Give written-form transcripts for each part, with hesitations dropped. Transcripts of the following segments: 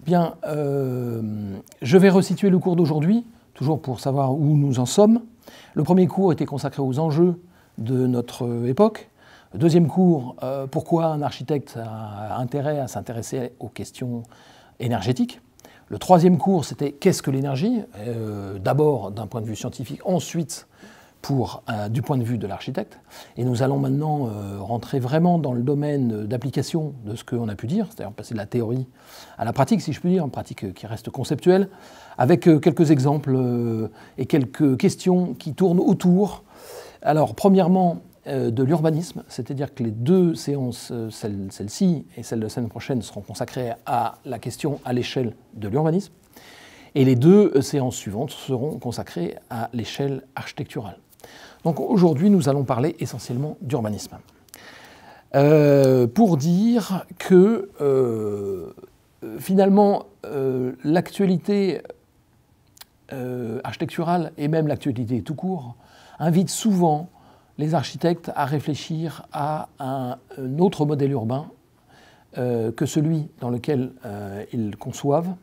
Bien, je vais resituer le cours d'aujourd'hui, toujours pour savoir où nous en sommes. Le premier cours était consacré aux enjeux de notre époque. Le deuxième cours, pourquoi un architecte a intérêt à s'intéresser aux questions énergétiques. Le troisième cours, c'était qu'est-ce que l'énergie, d'abord d'un point de vue scientifique, ensuite du point de vue de l'architecte. Et nous allons maintenant rentrer vraiment dans le domaine d'application de ce qu'on a pu dire, c'est-à-dire passer de la théorie à la pratique, si je puis dire, une pratique qui reste conceptuelle, avec quelques exemples et quelques questions qui tournent autour. Alors, premièrement, de l'urbanisme, c'est-à-dire que les deux séances, celle-ci et celle de la semaine prochaine, seront consacrées à la question à l'échelle de l'urbanisme, et les deux séances suivantes seront consacrées à l'échelle architecturale. Donc aujourd'hui, nous allons parler essentiellement d'urbanisme. Pour dire que finalement, l'actualité architecturale et même l'actualité tout court invite souvent les architectes à réfléchir à un autre modèle urbain que celui dans lequel ils conçoivent,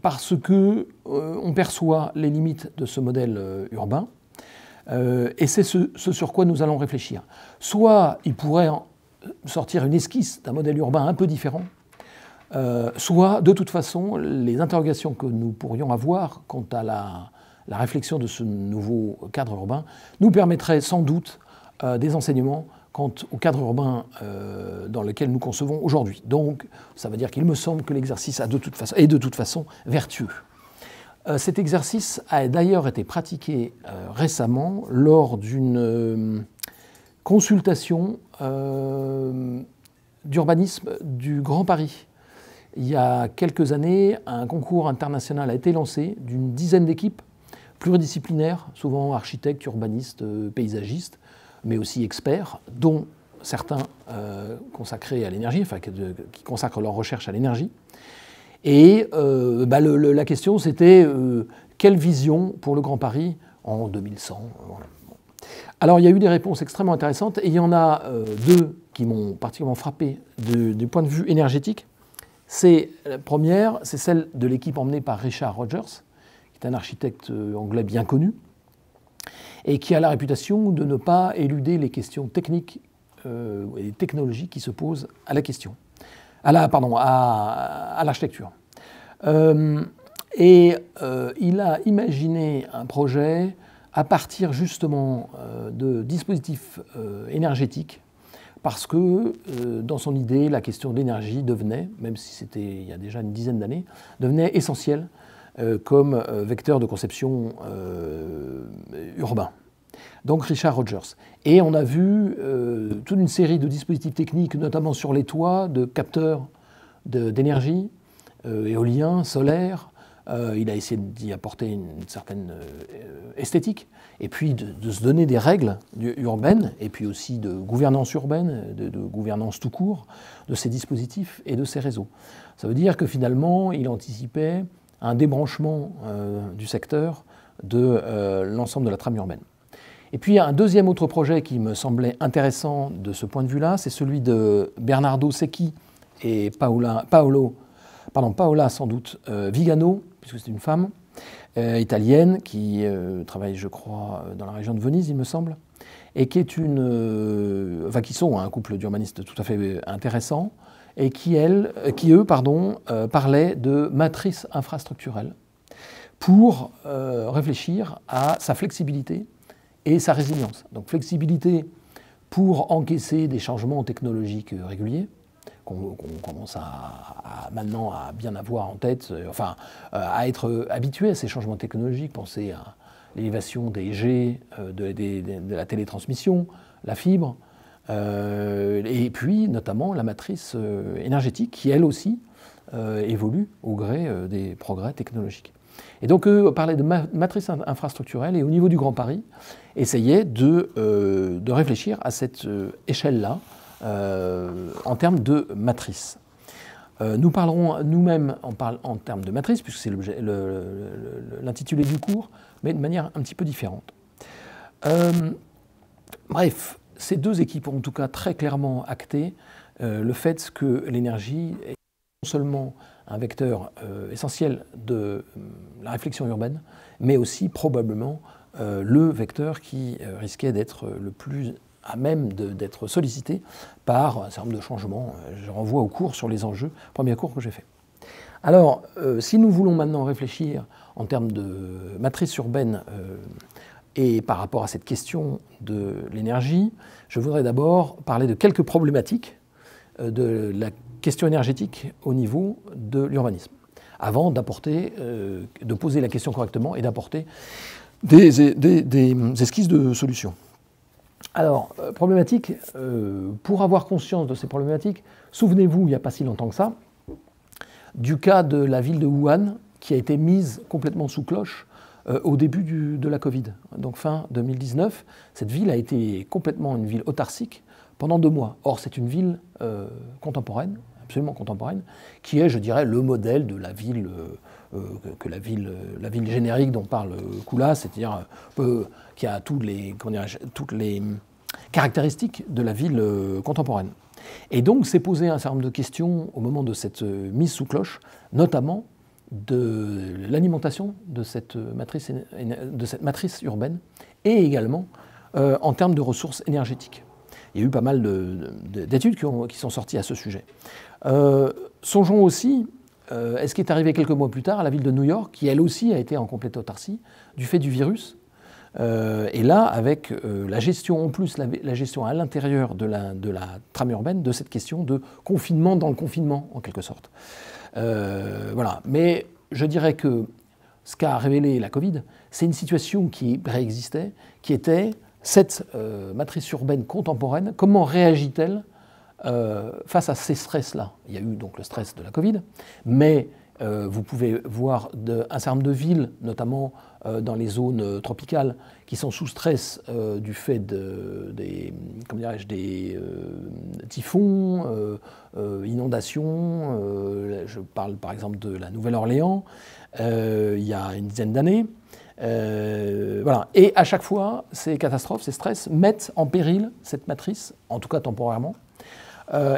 parce qu'on perçoit les limites de ce modèle urbain, et c'est ce sur quoi nous allons réfléchir. Soit il pourrait sortir une esquisse d'un modèle urbain un peu différent, soit de toute façon les interrogations que nous pourrions avoir quant à la réflexion de ce nouveau cadre urbain nous permettrait sans doute des enseignements quant au cadre urbain dans lequel nous concevons aujourd'hui. Donc, ça veut dire qu'il me semble que l'exercice est de toute façon vertueux. Cet exercice a d'ailleurs été pratiqué récemment lors d'une consultation d'urbanisme du Grand Paris. Il y a quelques années, un concours international a été lancé d'une dizaine d'équipes pluridisciplinaires, souvent architectes, urbanistes, paysagistes, mais aussi experts, dont certains consacrés à l'énergie, enfin qui consacrent leur recherche à l'énergie. Et la question, c'était quelle vision pour le Grand Paris en 2100 voilà. Alors, il y a eu des réponses extrêmement intéressantes, et il y en a deux qui m'ont particulièrement frappé du point de vue énergétique. La première, c'est celle de l'équipe emmenée par Richard Rogers, qui est un architecte anglais bien connu, et qui a la réputation de ne pas éluder les questions techniques et les technologies qui se posent à la question, à l'architecture. Il a imaginé un projet à partir justement de dispositifs énergétiques, parce que dans son idée, la question de l'énergie devenait, même si c'était il y a déjà une dizaine d'années, devenait essentielle comme vecteur de conception urbain. Donc Richard Rogers. Et on a vu toute une série de dispositifs techniques, notamment sur les toits, de capteurs d'énergie, éoliens, solaires. Il a essayé d'y apporter une certaine esthétique, et puis de se donner des règles urbaines, et puis aussi de gouvernance urbaine, de gouvernance tout court, de ces dispositifs et de ces réseaux. Ça veut dire que finalement, il anticipait un débranchement du secteur de l'ensemble de la trame urbaine. Et puis un deuxième autre projet qui me semblait intéressant de ce point de vue-là, c'est celui de Bernardo Secchi et Paola sans doute Vigano, puisque c'est une femme italienne qui travaille, je crois, dans la région de Venise, il me semble, et qui sont un couple d'urbanistes tout à fait intéressant, et qui parlaient de matrice infrastructurelle pour réfléchir à sa flexibilité et sa résilience. Donc flexibilité pour encaisser des changements technologiques réguliers, qu'on commence maintenant à bien avoir en tête, à être habitué à ces changements technologiques. Pensez à l'élévation des G, de la télétransmission, la fibre, et puis notamment la matrice énergétique qui, elle aussi, évolue au gré des progrès technologiques. Et donc, parlait de matrice infrastructurelle, et au niveau du Grand Paris, essayait de réfléchir à cette échelle-là en termes de matrice. Nous parlerons nous-mêmes en termes de matrice, puisque c'est l'intitulé du cours, mais de manière un petit peu différente. Bref, ces deux équipes ont en tout cas très clairement acté le fait que l'énergie est seulement un vecteur essentiel de la réflexion urbaine, mais aussi probablement le vecteur qui risquait d'être le plus à même d'être sollicité par un certain nombre de changements. Je renvoie au cours sur les enjeux, premier cours que j'ai fait. Alors, si nous voulons maintenant réfléchir en termes de matrice urbaine et par rapport à cette question de l'énergie, je voudrais d'abord parler de quelques problématiques de la question énergétique au niveau de l'urbanisme, avant d'apporter, de poser la question correctement et d'apporter des esquisses de solutions. Alors, problématique, pour avoir conscience de ces problématiques, souvenez-vous, il n'y a pas si longtemps que ça, du cas de la ville de Wuhan, qui a été mise complètement sous cloche au début de la Covid. Donc fin 2019, cette ville a été complètement une ville autarcique pendant 2 mois. Or, c'est une ville contemporaine, absolument contemporaine, qui est, je dirais, le modèle de la ville, la ville générique dont parle Koula, c'est-à-dire qui a toutes les caractéristiques de la ville contemporaine. Et donc, s'est posé un certain nombre de questions au moment de cette mise sous cloche, notamment de l'alimentation de cette matrice urbaine et également en termes de ressources énergétiques. Il y a eu pas mal d'études qui sont sorties à ce sujet. Songeons aussi à ce qui est arrivé quelques mois plus tard à la ville de New York, qui elle aussi a été en complète autarcie du fait du virus. Et là, avec la gestion, en plus la gestion à l'intérieur de la trame urbaine, de cette question de confinement dans le confinement, en quelque sorte. Voilà. Mais je dirais que ce qu'a révélé la Covid, c'est une situation qui préexistait, qui était cette matrice urbaine contemporaine. Comment réagit-elle face à ces stress-là? Il y a eu donc le stress de la Covid, mais vous pouvez voir un certain nombre de villes, notamment dans les zones tropicales, qui sont sous stress du fait des typhons, inondations. Je parle par exemple de la Nouvelle-Orléans, il y a une dizaine d'années. Voilà. Et à chaque fois, ces catastrophes, ces stress mettent en péril cette matrice, en tout cas temporairement,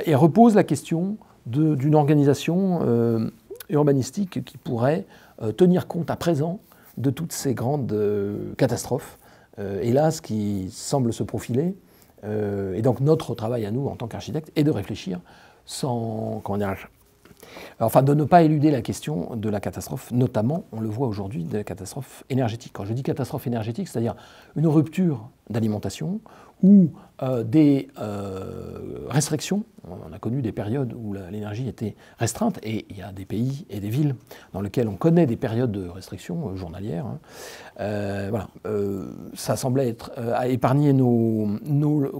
et reposent la question d'une organisation urbanistique qui pourrait tenir compte à présent de toutes ces grandes catastrophes, hélas, qui semblent se profiler. Et donc notre travail à nous, en tant qu'architectes, est de réfléchir enfin de ne pas éluder la question de la catastrophe, notamment, on le voit aujourd'hui, de la catastrophe énergétique. Quand je dis catastrophe énergétique, c'est-à-dire une rupture d'alimentation ou des restrictions. On a connu des périodes où l'énergie était restreinte, et il y a des pays et des villes dans lesquelles on connaît des périodes de restrictions journalières. Voilà. Ça semblait être à épargner nos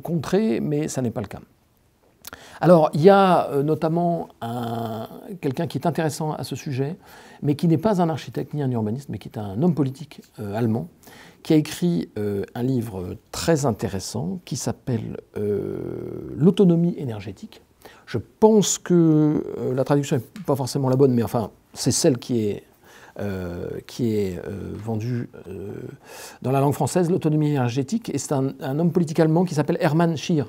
contrées, mais ça n'est pas le cas. Alors, il y a notamment quelqu'un qui est intéressant à ce sujet, mais qui n'est pas un architecte ni un urbaniste, mais qui est un homme politique allemand, qui a écrit un livre très intéressant qui s'appelle « L'autonomie énergétique ». Je pense que la traduction n'est pas forcément la bonne, mais enfin, c'est celle qui est vendue dans la langue française, l'autonomie énergétique, et c'est un homme politique allemand qui s'appelle Hermann Schier.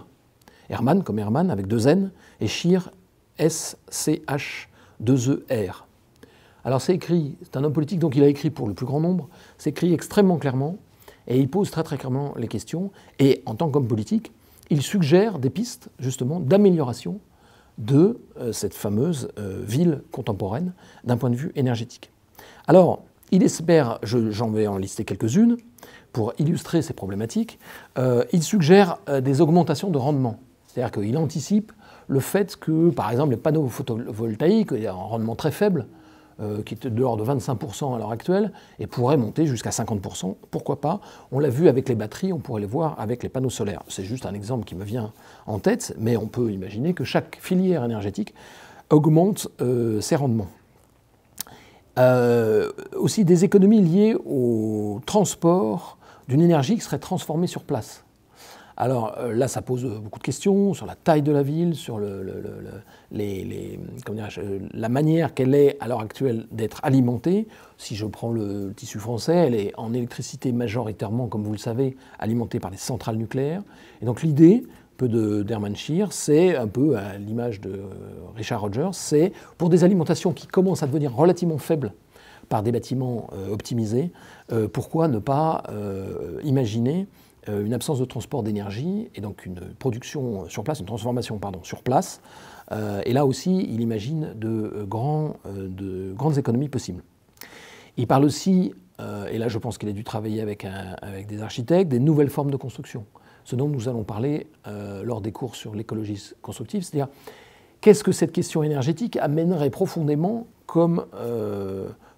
Hermann, comme Hermann, avec 2 N, et Schier, S-C-H-2-E-R. Alors c'est écrit, c'est un homme politique, donc il a écrit pour le plus grand nombre, c'est écrit extrêmement clairement, et il pose très très clairement les questions, et en tant qu'homme politique, il suggère des pistes, justement, d'amélioration de cette fameuse ville contemporaine d'un point de vue énergétique. Alors, il espère, j'en vais en lister quelques-unes, pour illustrer ces problématiques, il suggère des augmentations de rendement. C'est-à-dire qu'il anticipe le fait que, par exemple, les panneaux photovoltaïques, il y a un rendement très faible, qui est de l'ordre de 25% à l'heure actuelle, et pourrait monter jusqu'à 50%. Pourquoi pas? On l'a vu avec les batteries, on pourrait les voir avec les panneaux solaires. C'est juste un exemple qui me vient en tête, mais on peut imaginer que chaque filière énergétique augmente ses rendements. Aussi des économies liées au transport d'une énergie qui serait transformée sur place. Alors là, ça pose beaucoup de questions sur la taille de la ville, sur la manière qu'elle est à l'heure actuelle d'être alimentée. Si je prends le tissu français, elle est en électricité majoritairement, comme vous le savez, alimentée par des centrales nucléaires. Et donc l'idée peu d'Hermann Scheer, c'est un peu à l'image de Richard Rogers, c'est pour des alimentations qui commencent à devenir relativement faibles par des bâtiments optimisés, pourquoi ne pas imaginer une absence de transport d'énergie et donc une production sur place, une transformation sur place. Et là aussi, il imagine de grandes économies possibles. Il parle aussi, et là je pense qu'il a dû travailler avec des architectes, des nouvelles formes de construction. Ce dont nous allons parler lors des cours sur l'écologie constructive, c'est-à-dire qu'est-ce que cette question énergétique amènerait profondément comme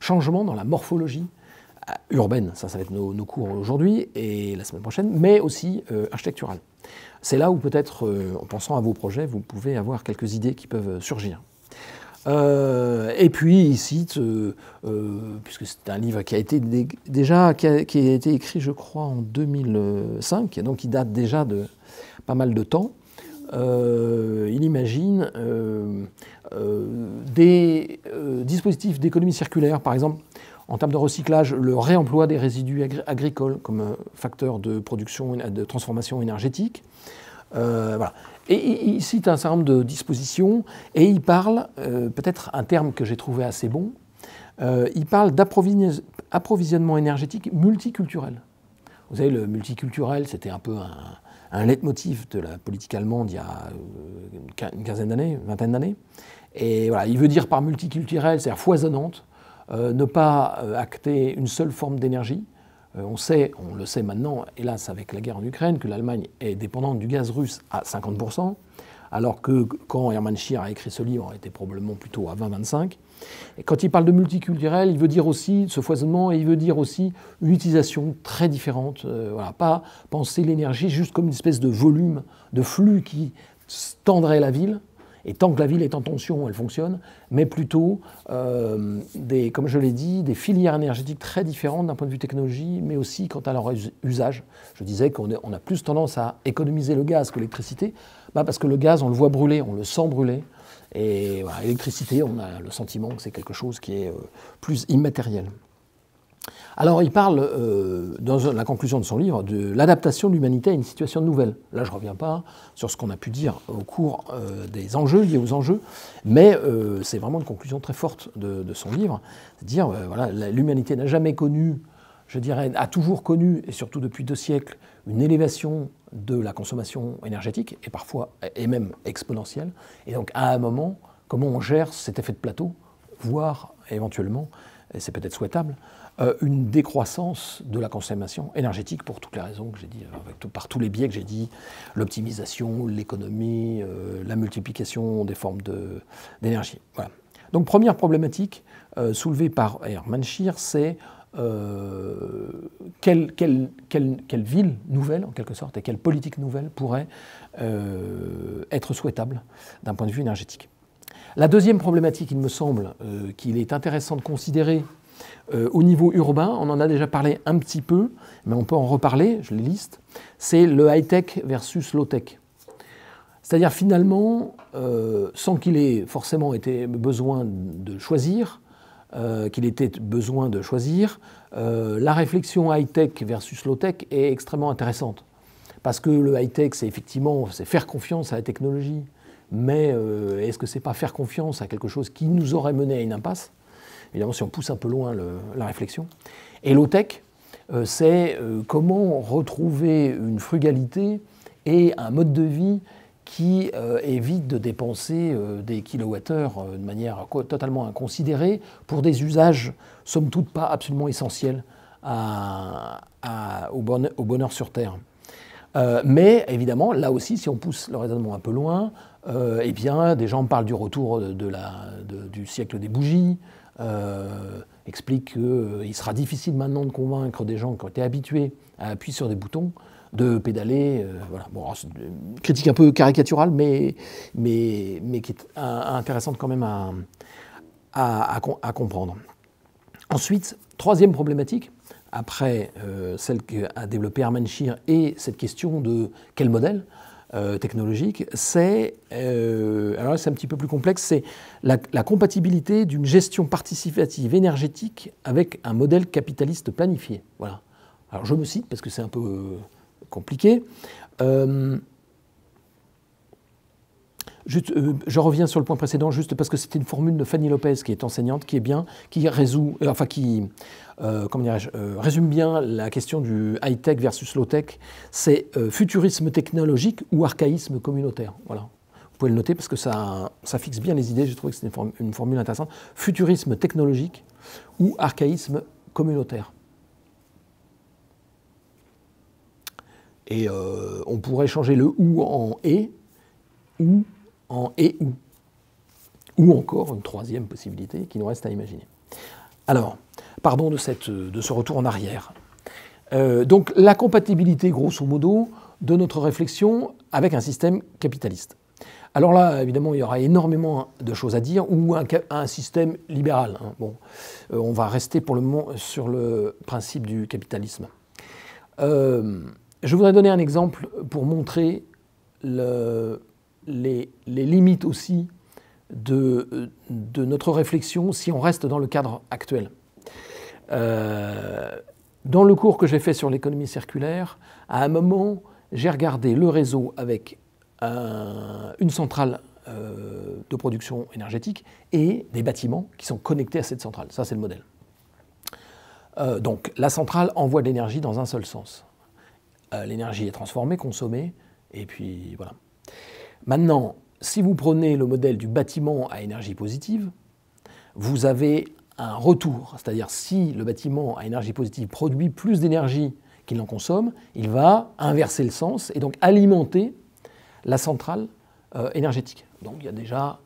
changement dans la morphologie urbaine, ça va être nos cours aujourd'hui et la semaine prochaine, mais aussi architecturale. C'est là où peut-être, en pensant à vos projets, vous pouvez avoir quelques idées qui peuvent surgir. Et puis il cite, puisque c'est un livre qui a été qui a été écrit, je crois, en 2005, donc qui date déjà de pas mal de temps. Il imagine des dispositifs d'économie circulaire, par exemple, en termes de recyclage, le réemploi des résidus agricoles comme facteur de production, de transformation énergétique. Voilà. Et il cite un certain nombre de dispositions et il parle, peut-être un terme que j'ai trouvé assez bon, il parle d'approvisionnement énergétique multiculturel. Vous savez, le multiculturel, c'était un peu un leitmotiv de la politique allemande il y a une quinzaine d'années, une vingtaine d'années. Et voilà, il veut dire par multiculturel, c'est-à-dire foisonnante, ne pas acter une seule forme d'énergie. On le sait maintenant, hélas avec la guerre en Ukraine, que l'Allemagne est dépendante du gaz russe à 50%, alors que quand Hermann Scheer a écrit ce livre, on était probablement plutôt à 20-25%. Et quand il parle de multiculturel, il veut dire aussi ce foisonnement et il veut dire aussi une utilisation très différente. Voilà, pas penser l'énergie juste comme une espèce de volume, de flux qui tendrait la ville. Et tant que la ville est en tension, elle fonctionne, mais plutôt, comme je l'ai dit, des filières énergétiques très différentes d'un point de vue technologie, mais aussi quant à leur usage. Je disais qu'on a plus tendance à économiser le gaz que l'électricité, parce que le gaz, on le voit brûler, on le sent brûler, et voilà, l'électricité, on a le sentiment que c'est quelque chose qui est plus immatériel. Alors il parle, dans la conclusion de son livre, de l'adaptation de l'humanité à une situation nouvelle. Là, je ne reviens pas sur ce qu'on a pu dire au cours des enjeux, liés aux enjeux, mais c'est vraiment une conclusion très forte de son livre. C'est-à-dire, voilà, l'humanité n'a jamais connu, je dirais, a toujours connu, et surtout depuis 2 siècles, une élévation de la consommation énergétique, et parfois, et même exponentielle. Et donc, à un moment, comment on gère cet effet de plateau, voire éventuellement, et c'est peut-être souhaitable, une décroissance de la consommation énergétique pour toutes les raisons que j'ai dit, par tous les biais que j'ai dit, l'optimisation, l'économie, la multiplication des formes d'énergie. Voilà. Donc première problématique soulevée par Hermann Scheer, c'est quelle ville nouvelle, en quelque sorte, et quelle politique nouvelle pourrait être souhaitable d'un point de vue énergétique. La deuxième problématique, il me semble qu'il est intéressant de considérer au niveau urbain, on en a déjà parlé un petit peu, mais on peut en reparler, je les liste, c'est le high-tech versus low-tech. C'est-à-dire finalement, sans qu'il ait forcément été besoin de choisir, la réflexion high-tech versus low-tech est extrêmement intéressante. Parce que le high-tech, c'est effectivement faire confiance à la technologie, mais est-ce que ce n'est pas faire confiance à quelque chose qui nous aurait mené à une impasse ? Évidemment, si on pousse un peu loin la réflexion. Et low-tech, c'est comment retrouver une frugalité et un mode de vie qui évite de dépenser des kilowattheures de manière totalement inconsidérée pour des usages, somme toute, pas absolument essentiels au bonheur sur Terre. Mais évidemment, là aussi, si on pousse le raisonnement un peu loin, eh bien, des gens parlent du retour du siècle des bougies, explique qu'il sera difficile maintenant de convaincre des gens qui ont été habitués à appuyer sur des boutons de pédaler. Voilà. Bon, c'est une critique un peu caricaturale, mais qui est intéressante quand même à comprendre. Ensuite, troisième problématique, après celle qu'a développée Hermann Scheer et cette question de quel modèle technologique, c'est, alors c'est un petit peu plus complexe, c'est la compatibilité d'une gestion participative énergétique avec un modèle capitaliste planifié. Voilà. Alors je me cite parce que c'est un peu compliqué. je reviens sur le point précédent juste parce que c'était une formule de Fanny Lopez qui est enseignante, qui est bien, qui résout, comment dirais-je, résume bien la question du high-tech versus low-tech. C'est futurisme technologique ou archaïsme communautaire. Voilà. Vous pouvez le noter parce que ça fixe bien les idées. J'ai trouvé que c'était une formule intéressante. Futurisme technologique ou archaïsme communautaire. Et on pourrait changer le « ou » en « et » ou en « et ou ». Ou encore une troisième possibilité qui nous reste à imaginer. Alors, pardon de ce retour en arrière. Donc, la compatibilité, grosso modo, de notre réflexion avec un système capitaliste. Alors là, évidemment, il y aura énormément de choses à dire, ou un système libéral. Hein. Bon, on va rester pour le moment sur le principe du capitalisme. Je voudrais donner un exemple pour montrer les limites aussi de notre réflexion si on reste dans le cadre actuel. Dans le cours que j'ai fait sur l'économie circulaire, à un moment, j'ai regardé le réseau avec une centrale de production énergétique et des bâtiments qui sont connectés à cette centrale. Ça, c'est le modèle. Donc, la centrale envoie de l'énergie dans un seul sens. L'énergie est transformée, consommée, et puis voilà. Maintenant, si vous prenez le modèle du bâtiment à énergie positive, vous avez un retour, c'est-à-dire si le bâtiment à énergie positive produit plus d'énergie qu'il n'en consomme, il va inverser le sens et donc alimenter la centrale énergétique. Donc il y a déjà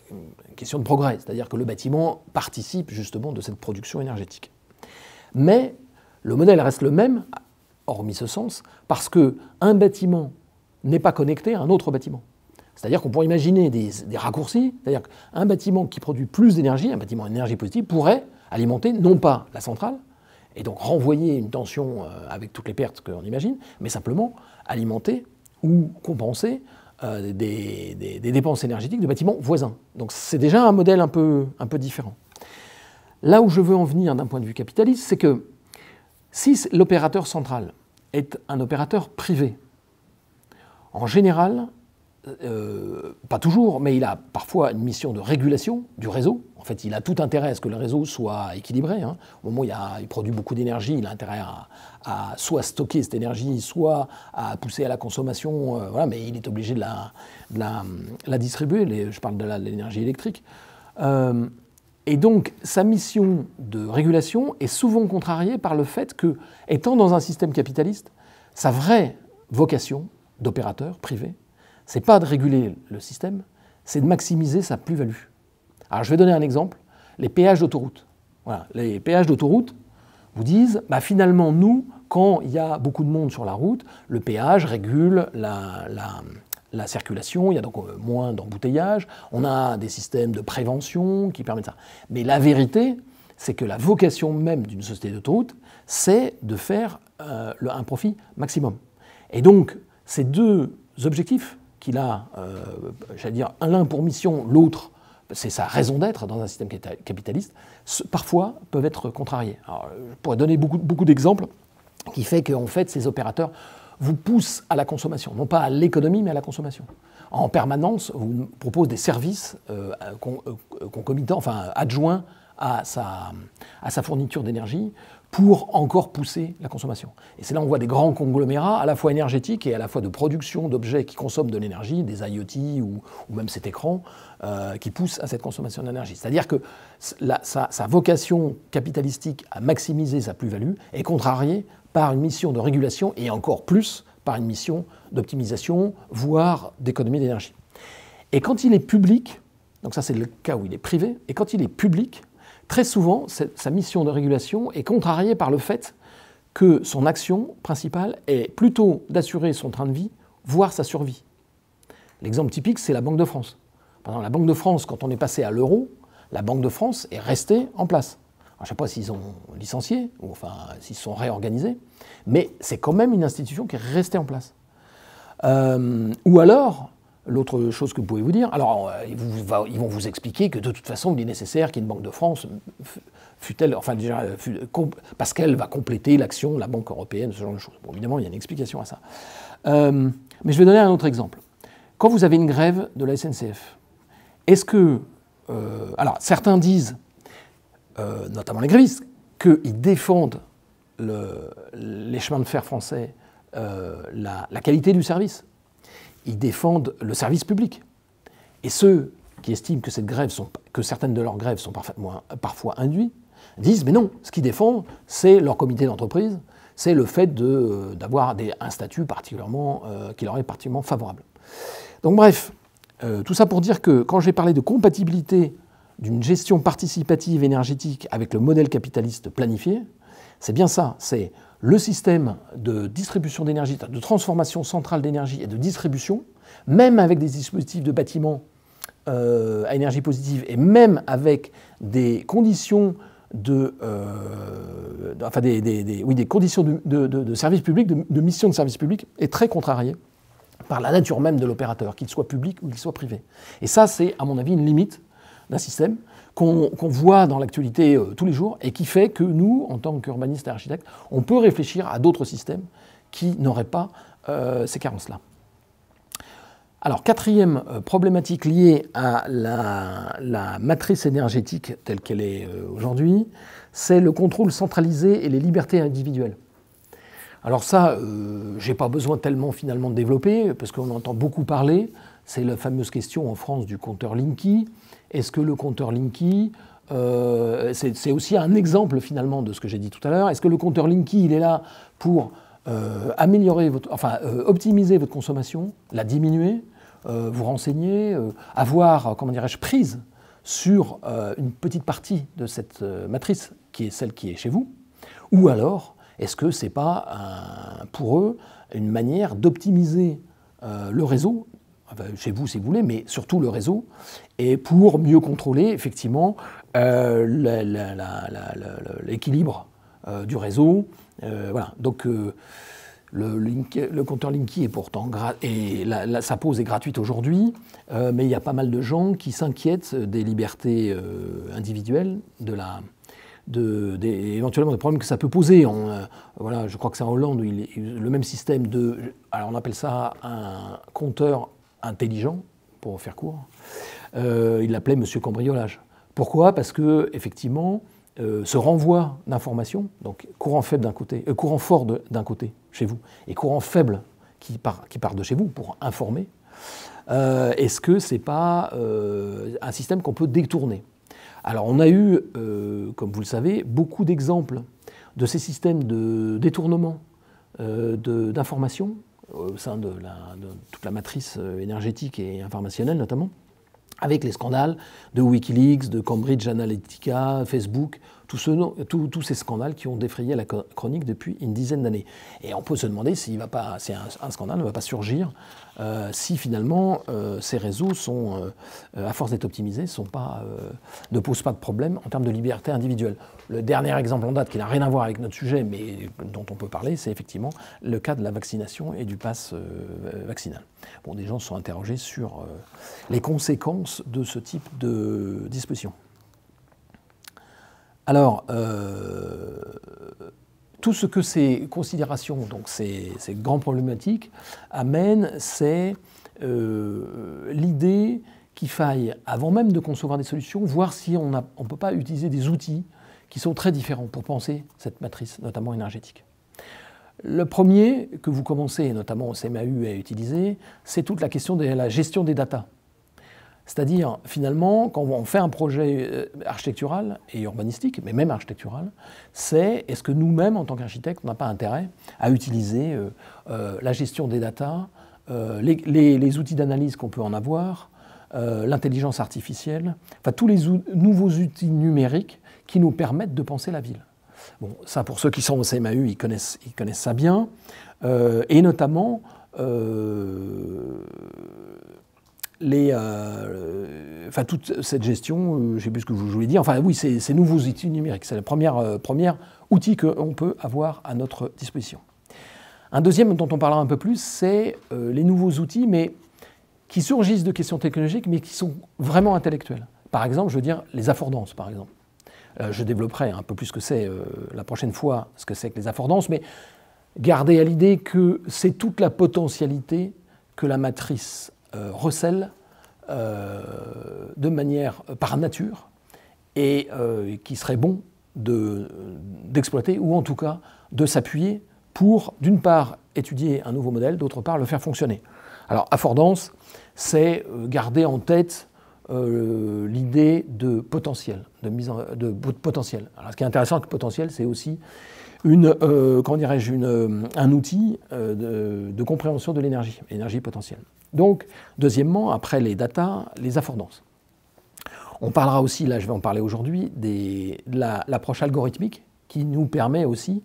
une question de progrès, c'est-à-dire que le bâtiment participe justement de cette production énergétique. Mais le modèle reste le même, hormis ce sens, parce qu'un bâtiment n'est pas connecté à un autre bâtiment. C'est-à-dire qu'on pourrait imaginer des raccourcis, c'est-à-dire qu'un bâtiment qui produit plus d'énergie, un bâtiment à énergie positive, pourrait alimenter non pas la centrale, et donc renvoyer une tension avec toutes les pertes qu'on imagine, mais simplement alimenter ou compenser des dépenses énergétiques de bâtiments voisins. Donc c'est déjà un modèle un peu différent. Là où je veux en venir d'un point de vue capitaliste, c'est que si l'opérateur central est un opérateur privé, en général, pas toujours, mais il a parfois une mission de régulation du réseau. En fait, il a tout intérêt à ce que le réseau soit équilibré. Hein. Au moment où il produit beaucoup d'énergie, il a intérêt à soit stocker cette énergie, soit à pousser à la consommation, voilà, mais il est obligé de la distribuer. Je parle de l'énergie électrique. Et donc, sa mission de régulation est souvent contrariée par le fait que, étant dans un système capitaliste, sa vraie vocation d'opérateur privé, ce n'est pas de réguler le système, c'est de maximiser sa plus-value. Alors, je vais donner un exemple, les péages d'autoroute. Voilà, les péages d'autoroute vous disent, bah, finalement, nous, quand il y a beaucoup de monde sur la route, le péage régule la circulation, il y a donc moins d'embouteillage, on a des systèmes de prévention qui permettent ça. Mais la vérité, c'est que la vocation même d'une société d'autoroute, c'est de faire un profit maximum. Et donc, ces deux objectifs qu'il a, j'allais dire, l'un pour mission, l'autre, c'est sa raison d'être dans un système capitaliste, parfois peuvent être contrariés. Alors, je pourrais donner beaucoup d'exemples qui fait qu'en fait, ces opérateurs vous poussent à la consommation, non pas à l'économie, mais à la consommation. En permanence, vous proposent des services concomitants, enfin adjoints à sa fourniture d'énergie pour encore pousser la consommation. Et c'est là où on voit des grands conglomérats, à la fois énergétiques et à la fois de production d'objets qui consomment de l'énergie, des IoT ou même cet écran, qui poussent à cette consommation d'énergie. C'est-à-dire que sa vocation capitalistique à maximiser sa plus-value est contrariée par une mission de régulation et encore plus par une mission d'optimisation, voire d'économie d'énergie. Et quand il est public, donc ça c'est le cas où il est privé, et quand il est public, très souvent, sa mission de régulation est contrariée par le fait que son action principale est plutôt d'assurer son train de vie, voire sa survie. L'exemple typique, c'est la Banque de France. Par exemple, la Banque de France, quand on est passé à l'euro, la Banque de France est restée en place. Alors, je ne sais pas s'ils ont licencié, ou enfin s'ils se sont réorganisés, mais c'est quand même une institution qui est restée en place. Ou alors, l'autre chose que vous pouvez vous dire, alors ils vont vous expliquer que de toute façon, il est nécessaire qu'il y ait une Banque de France, parce qu'elle va compléter l'action de la Banque européenne, ce genre de choses. Bon, évidemment, il y a une explication à ça. Mais je vais donner un autre exemple. quand vous avez une grève de la SNCF, est-ce que... alors, certains disent, notamment les grévistes, qu'ils défendent les chemins de fer français, la qualité du service. Ils défendent le service public. Et ceux qui estiment que certaines de leurs grèves sont parfois induites, disent, mais non, ce qu'ils défendent, c'est leur comité d'entreprise, c'est le fait d'avoir un statut particulièrement, qui leur est particulièrement favorable. Donc bref, tout ça pour dire que quand j'ai parlé de compatibilité d'une gestion participative énergétique avec le modèle capitaliste planifié, c'est bien ça, c'est le système de distribution d'énergie, de transformation centrale d'énergie et de distribution, même avec des dispositifs de bâtiments à énergie positive et même avec des conditions des conditions de service public, de mission de service public, est très contrarié par la nature même de l'opérateur, qu'il soit public ou qu'il soit privé. Et ça, c'est, à mon avis, une limite d'un système qu'on voit dans l'actualité tous les jours et qui fait que nous, en tant qu'urbanistes et architectes, on peut réfléchir à d'autres systèmes qui n'auraient pas ces carences-là. Alors, quatrième problématique liée à la matrice énergétique telle qu'elle est aujourd'hui, c'est le contrôle centralisé et les libertés individuelles. Alors ça, je n'ai pas besoin tellement finalement de développer, parce qu'on entend beaucoup parler, c'est la fameuse question en France du compteur Linky. Est-ce que le compteur Linky, c'est aussi un exemple finalement de ce que j'ai dit tout à l'heure, est-ce que le compteur Linky, il est là pour optimiser votre consommation, la diminuer, vous renseigner, avoir, comment dirais-je, prise sur une petite partie de cette matrice qui est celle qui est chez vous, ou alors est-ce que ce n'est pas pour eux une manière d'optimiser le réseau, chez vous si vous voulez, mais surtout le réseau, et pour mieux contrôler effectivement l'équilibre du réseau. Voilà. Donc le compteur Linky est pourtant sa pose est gratuite aujourd'hui, mais il y a pas mal de gens qui s'inquiètent des libertés individuelles, éventuellement des problèmes que ça peut poser. Voilà, je crois que c'est en Hollande où le même système alors on appelle ça un compteur intelligent, pour faire court. Il l'appelait Monsieur Cambriolage. Pourquoi ? Parce que effectivement, ce renvoi d'informations, donc courant faible d'un côté, courant fort d'un côté chez vous, et courant faible qui part de chez vous pour informer, est-ce que c'est pas un système qu'on peut détourner ? Alors on a eu, comme vous le savez, beaucoup d'exemples de ces systèmes de détournement d'informations au sein de toute la matrice énergétique et informationnelle notamment, avec les scandales de Wikileaks, de Cambridge Analytica, Facebook, tous ces scandales qui ont défrayé la chronique depuis une dizaine d'années. Et on peut se demander si un scandale ne va pas surgir si finalement ces réseaux sont, à force d'être optimisés, ne posent pas de problème en termes de liberté individuelle. Le dernier exemple en date, qui n'a rien à voir avec notre sujet, mais dont on peut parler, c'est effectivement le cas de la vaccination et du pass vaccinal. Bon, des gens se sont interrogés sur les conséquences de ce type de disposition. Alors, tout ce que ces considérations, donc ces grandes problématiques, amènent, c'est l'idée qu'il faille, avant même de concevoir des solutions, voir si on ne peut pas utiliser des outils qui sont très différents pour penser cette matrice, notamment énergétique. Le premier que vous commencez, notamment au CMAU, à utiliser, c'est toute la question de la gestion des datas. C'est-à-dire, finalement, quand on fait un projet architectural et urbanistique, mais même architectural, c'est est-ce que nous-mêmes, en tant qu'architectes, on n'a pas intérêt à utiliser la gestion des datas, les outils d'analyse qu'on peut en avoir, l'intelligence artificielle, enfin tous les nouveaux outils numériques qui nous permettent de penser la ville. Bon, ça, pour ceux qui sont au CMAU, ils connaissent ça bien, et notamment toute cette gestion, je ne sais plus ce que je voulais dire, enfin oui, ces nouveaux outils numériques, c'est le premier outil qu'on peut avoir à notre disposition. Un deuxième dont on parlera un peu plus, c'est les nouveaux outils, mais qui surgissent de questions technologiques, mais qui sont vraiment intellectuelles. Par exemple, je veux dire, les affordances, par exemple. Je développerai un peu plus ce que c'est la prochaine fois, ce que c'est que les affordances, mais gardez à l'idée que c'est toute la potentialité que la matrice recèle de manière par nature et qui serait bon d'exploiter ou en tout cas de s'appuyer pour, d'une part, étudier un nouveau modèle, d'autre part, le faire fonctionner. Alors, affordance, c'est garder en tête l'idée de potentiel, de potentiel. Alors, ce qui est intéressant avec potentiel, c'est aussi un outil de compréhension de l'énergie potentielle. Donc, deuxièmement, après les data, les affordances. On parlera aussi, là je vais en parler aujourd'hui, de l'approche algorithmique qui nous permet aussi,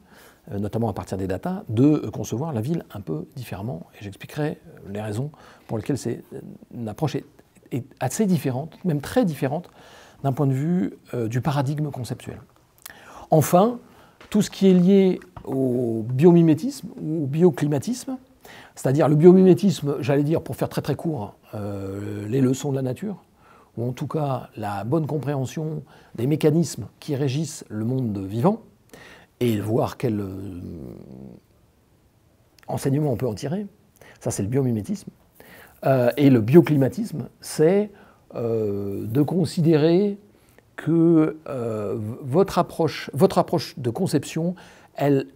notamment à partir des data, de concevoir la ville un peu différemment. Et j'expliquerai les raisons pour lesquelles une approche est assez différente, même très différente, d'un point de vue du paradigme conceptuel. Enfin, tout ce qui est lié au biomimétisme ou au bioclimatisme, c'est-à-dire le biomimétisme, j'allais dire, pour faire très très court, les leçons de la nature, ou en tout cas la bonne compréhension des mécanismes qui régissent le monde vivant, et voir quel enseignement on peut en tirer. Ça, c'est le biomimétisme. Et le bioclimatisme, c'est de considérer que votre approche de conception, elle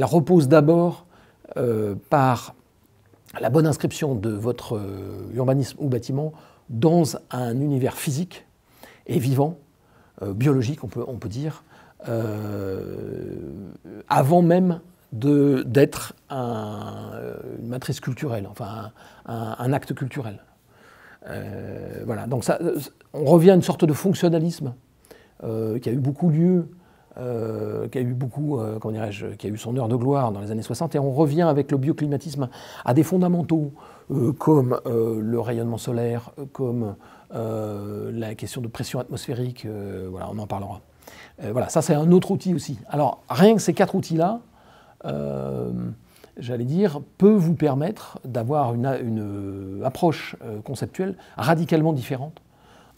repose d'abord par la bonne inscription de votre urbanisme ou bâtiment dans un univers physique et vivant, biologique, on peut dire, avant même d'être une matrice culturelle, enfin un acte culturel. Voilà, donc ça, on revient à une sorte de fonctionnalisme qui a eu beaucoup lieu, qui a eu son heure de gloire dans les années 60, et on revient avec le bioclimatisme à des fondamentaux comme le rayonnement solaire, comme la question de pression atmosphérique, voilà, on en parlera. Voilà, ça c'est un autre outil aussi. Alors, rien que ces 4 outils-là, j'allais dire, peut vous permettre d'avoir une approche conceptuelle radicalement différente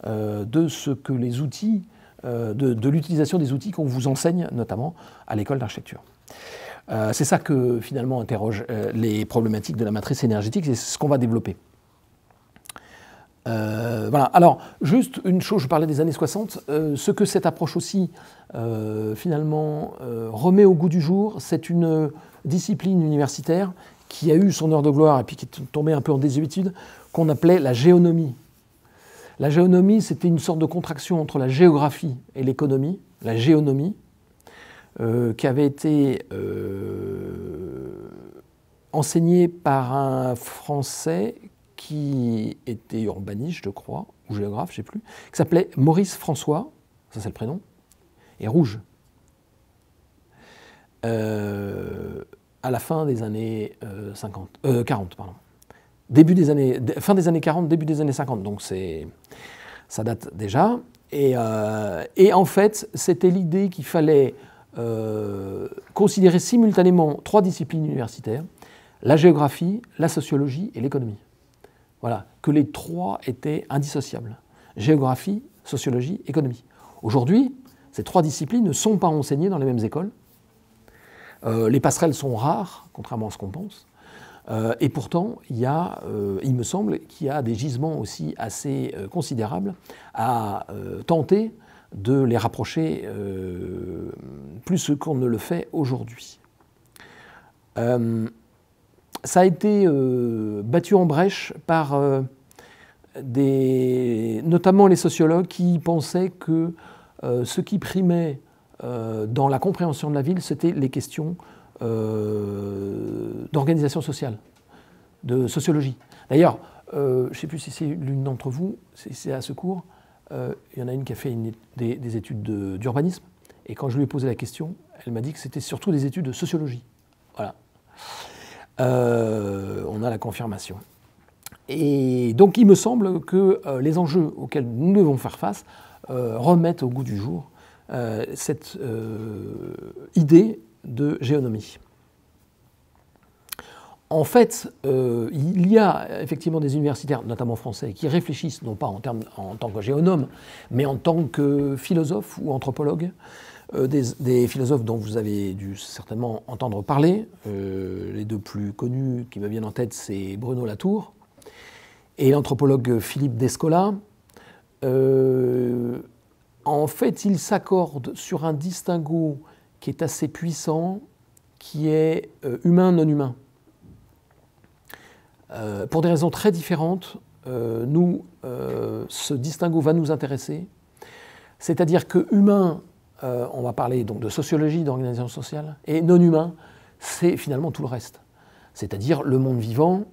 de ce que les outils, de l'utilisation des outils qu'on vous enseigne, notamment à l'école d'architecture. C'est ça que finalement interroge les problématiques de la matrice énergétique, et c'est ce qu'on va développer. Voilà. Alors, juste une chose, je parlais des années 60, ce que cette approche aussi, finalement, remet au goût du jour, c'est une discipline universitaire qui a eu son heure de gloire et puis qui est tombée un peu en désuétude, qu'on appelait la géonomie. La géonomie, c'était une sorte de contraction entre la géographie et l'économie, la géonomie, qui avait été enseignée par un Français qui était urbaniste, je crois, ou géographe, je ne sais plus, qui s'appelait Maurice François, ça c'est le prénom, et Rouge, à la fin des années 40, pardon. Fin des années 40, début des années 50, donc ça date déjà. Et en fait, c'était l'idée qu'il fallait considérer simultanément 3 disciplines universitaires, la géographie, la sociologie et l'économie. Voilà, que les 3 étaient indissociables. Géographie, sociologie, économie. Aujourd'hui, ces 3 disciplines ne sont pas enseignées dans les mêmes écoles. Les passerelles sont rares, contrairement à ce qu'on pense. Et pourtant, il me semble qu'il y a des gisements aussi assez considérables à tenter de les rapprocher plus qu'on ne le fait aujourd'hui. Ça a été battu en brèche par notamment les sociologues qui pensaient que ce qui primait dans la compréhension de la ville, c'était les questions d'organisation sociale, de sociologie. D'ailleurs, je ne sais plus si c'est l'une d'entre vous, c'est à ce cours, il y en a une qui a fait des études d'urbanisme, et quand je lui ai posé la question, elle m'a dit que c'était surtout des études de sociologie. Voilà. On a la confirmation. Et donc il me semble que les enjeux auxquels nous devons faire face remettent au goût du jour cette idée de géonomie. En fait, il y a effectivement des universitaires, notamment français, qui réfléchissent non pas en tant que géonomes, mais en tant que philosophes ou anthropologues, des philosophes dont vous avez dû certainement entendre parler. Les 2 plus connus qui me viennent en tête, c'est Bruno Latour et l'anthropologue Philippe Descola, en fait, ils s'accordent sur un distinguo qui est assez puissant, qui est humain-non humain. Pour des raisons très différentes, ce distinguo va nous intéresser. C'est-à-dire que humain, on va parler donc de sociologie, d'organisation sociale, et non humain, c'est finalement tout le reste. C'est-à-dire le monde vivant,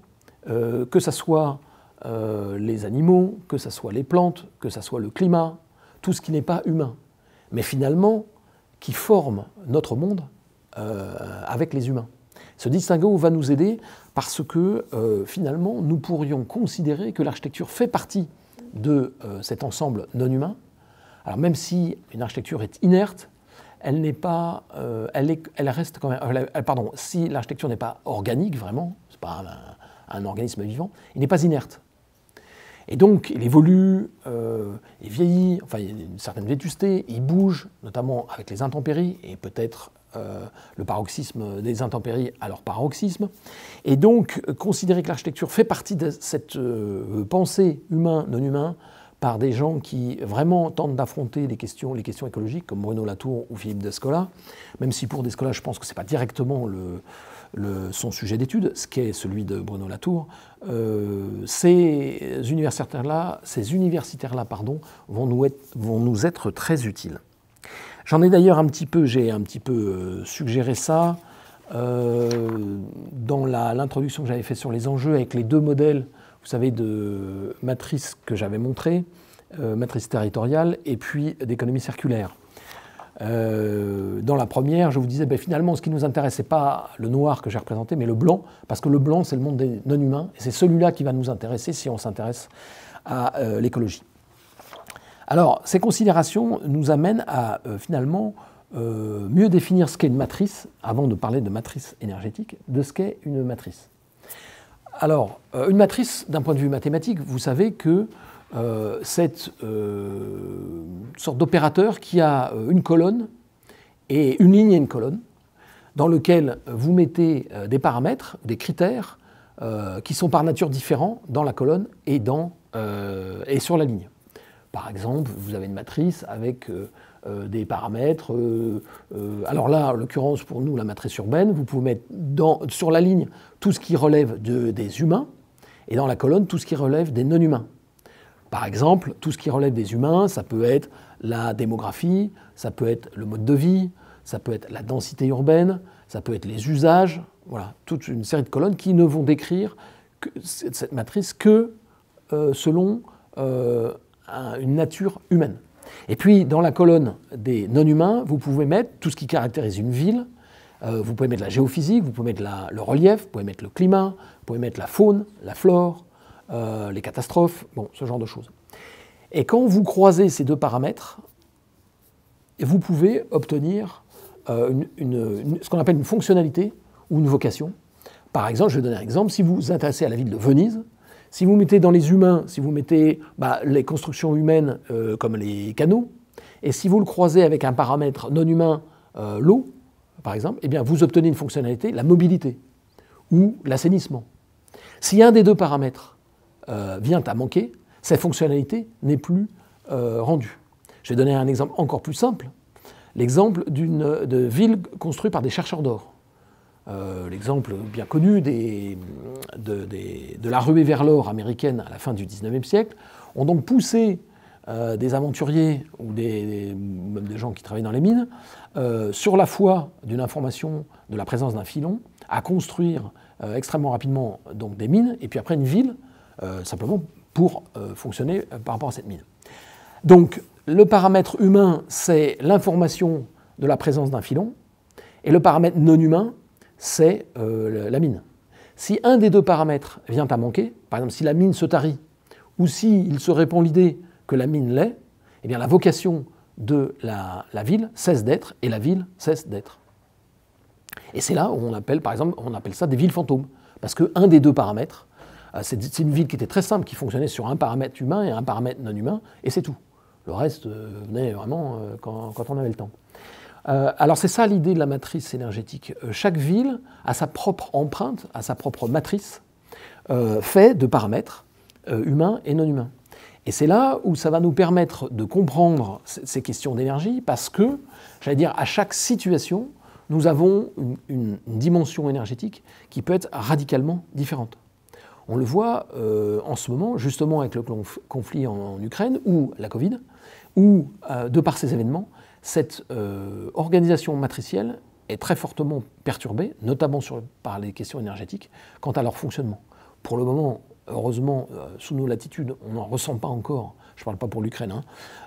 que ce soit les animaux, que ce soit les plantes, que ce soit le climat, tout ce qui n'est pas humain, mais finalement qui forme notre monde avec les humains. Ce distinguo va nous aider parce que finalement nous pourrions considérer que l'architecture fait partie de cet ensemble non humain. Alors même si une architecture est inerte, elle n'est pas, elle reste quand même. Pardon, si l'architecture n'est pas organique vraiment, c'est pas un organisme vivant, il n'est pas inerte. Et donc il évolue, il vieillit, enfin il y a une certaine vétusté, il bouge, notamment avec les intempéries et peut-être le paroxysme des intempéries à leur paroxysme. Et donc considérer que l'architecture fait partie de cette pensée humain-non humain par des gens qui vraiment tentent d'affronter les questions écologiques, comme Bruno Latour ou Philippe Descola, même si pour Descola, je pense que ce n'est pas directement son sujet d'étude, ce qui est celui de Bruno Latour, ces universitaires-là, vont nous être très utiles. J'en ai d'ailleurs j'ai un petit peu suggéré ça dans l'introduction que j'avais faite sur les enjeux avec les deux modèles, vous savez, de matrice que j'avais montré, matrice territoriale et puis d'économie circulaire. Dans la première, je vous disais, finalement, ce qui nous intéresse, ce n'est pas le noir que j'ai représenté, mais le blanc, parce que le blanc, c'est le monde des non-humains, et c'est celui-là qui va nous intéresser si on s'intéresse à l'écologie. Alors, ces considérations nous amènent à finalement mieux définir ce qu'est une matrice, avant de parler de matrice énergétique, de ce qu'est une matrice. Alors, une matrice, d'un point de vue mathématique, vous savez que c'est une sorte d'opérateur qui a une colonne et une ligne et une colonne, dans lequel vous mettez des paramètres, des critères, qui sont par nature différents dans la colonne et sur la ligne. Par exemple, vous avez une matrice avec des paramètres. Alors là, en l'occurrence, pour nous, la matrice urbaine, vous pouvez mettre sur la ligne tout ce qui relève des humains et dans la colonne tout ce qui relève des non-humains. Par exemple, tout ce qui relève des humains, ça peut être la démographie, ça peut être le mode de vie, ça peut être la densité urbaine, ça peut être les usages, voilà, toute une série de colonnes qui ne vont décrire cette matrice que selon une nature humaine. Et puis, dans la colonne des non-humains, vous pouvez mettre tout ce qui caractérise une ville, vous pouvez mettre la géophysique, vous pouvez mettre le relief, vous pouvez mettre le climat, vous pouvez mettre la faune, la flore, les catastrophes, bon, ce genre de choses. Et quand vous croisez ces deux paramètres, vous pouvez obtenir ce qu'on appelle une fonctionnalité ou une vocation. Par exemple, je vais donner un exemple, si vous vous intéressez à la ville de Venise, si vous mettez dans les humains, si vous mettez les constructions humaines comme les canaux, et si vous le croisez avec un paramètre non humain, l'eau, par exemple, eh bien vous obtenez une fonctionnalité, la mobilité, ou l'assainissement. Si un des deux paramètres vient à manquer, cette fonctionnalité n'est plus rendue. Je vais donner un exemple encore plus simple, l'exemple de villes construites par des chercheurs d'or. L'exemple bien connu de la ruée vers l'or américaine à la fin du XIXe siècle ont donc poussé des aventuriers ou même des gens qui travaillent dans les mines sur la foi d'une information de la présence d'un filon à construire extrêmement rapidement donc, des mines et puis après une ville simplement pour fonctionner par rapport à cette mine. Donc le paramètre humain, c'est l'information de la présence d'un filon et le paramètre non humain, c'est la mine. Si un des deux paramètres vient à manquer, par exemple si la mine se tarit, ou s'il se répand l'idée que la mine l'est, eh bien la vocation de la ville cesse d'être et la ville cesse d'être. Et c'est là où on appelle, par exemple, on appelle ça des villes fantômes. Parce qu'un des deux paramètres, c'est une ville qui était très simple, qui fonctionnait sur un paramètre humain et un paramètre non humain, et c'est tout. Le reste venait vraiment quand on avait le temps. Alors c'est ça l'idée de la matrice énergétique. Chaque ville a sa propre empreinte, a sa propre matrice, fait de paramètres humains et non humains. Et c'est là où ça va nous permettre de comprendre ces questions d'énergie, parce que, j'allais dire, à chaque situation, nous avons une dimension énergétique qui peut être radicalement différente. On le voit en ce moment, justement avec le conflit en Ukraine, ou la Covid, où, de par ces événements, cette organisation matricielle est très fortement perturbée, notamment par les questions énergétiques, quant à leur fonctionnement. Pour le moment, heureusement, sous nos latitudes, on n'en ressent pas encore, je ne parle pas pour l'Ukraine, hein,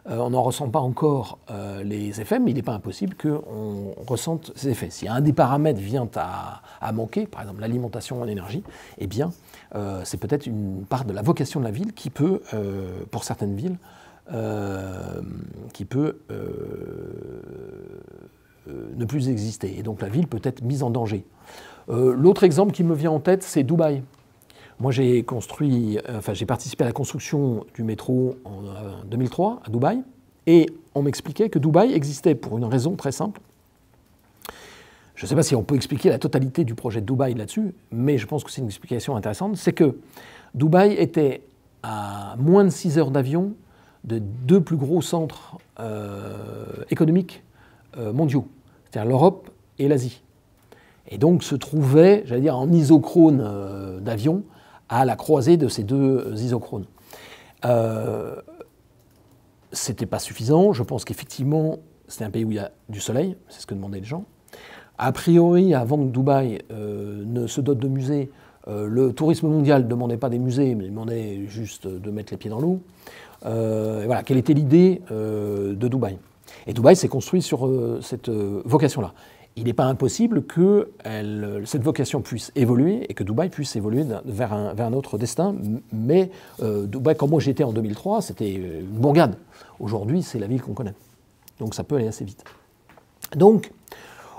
on n'en ressent pas encore les effets, mais il n'est pas impossible qu'on ressente ces effets. Si un des paramètres vient à manquer, par exemple l'alimentation en énergie, eh bien, c'est peut-être une part de la vocation de la ville qui peut, pour certaines villes, qui peut ne plus exister. Et donc la ville peut être mise en danger. L'autre exemple qui me vient en tête, c'est Dubaï. Moi, j'ai participé à la construction du métro en 2003 à Dubaï, et on m'expliquait que Dubaï existait pour une raison très simple. Je ne sais pas si on peut expliquer la totalité du projet de Dubaï là-dessus, mais je pense que c'est une explication intéressante. C'est que Dubaï était à moins de 6 heures d'avion de deux plus gros centres économiques mondiaux, c'est-à-dire l'Europe et l'Asie. Et donc se trouvait, j'allais dire, en isochrone d'avion, à la croisée de ces deux isochrones. C'était pas suffisant. Je pense qu'effectivement, c'était un pays où il y a du soleil, c'est ce que demandaient les gens. A priori, avant que Dubaï ne se dote de musées, le tourisme mondial ne demandait pas des musées, mais demandait juste de mettre les pieds dans l'eau. Voilà, quelle était l'idée de Dubaï. Et Dubaï s'est construit sur cette vocation-là. Il n'est pas impossible que cette vocation puisse évoluer et que Dubaï puisse évoluer vers un autre destin. Mais Dubaï, comme moi j'y étais en 2003, c'était une bourgade. Aujourd'hui, c'est la ville qu'on connaît. Donc ça peut aller assez vite. Donc,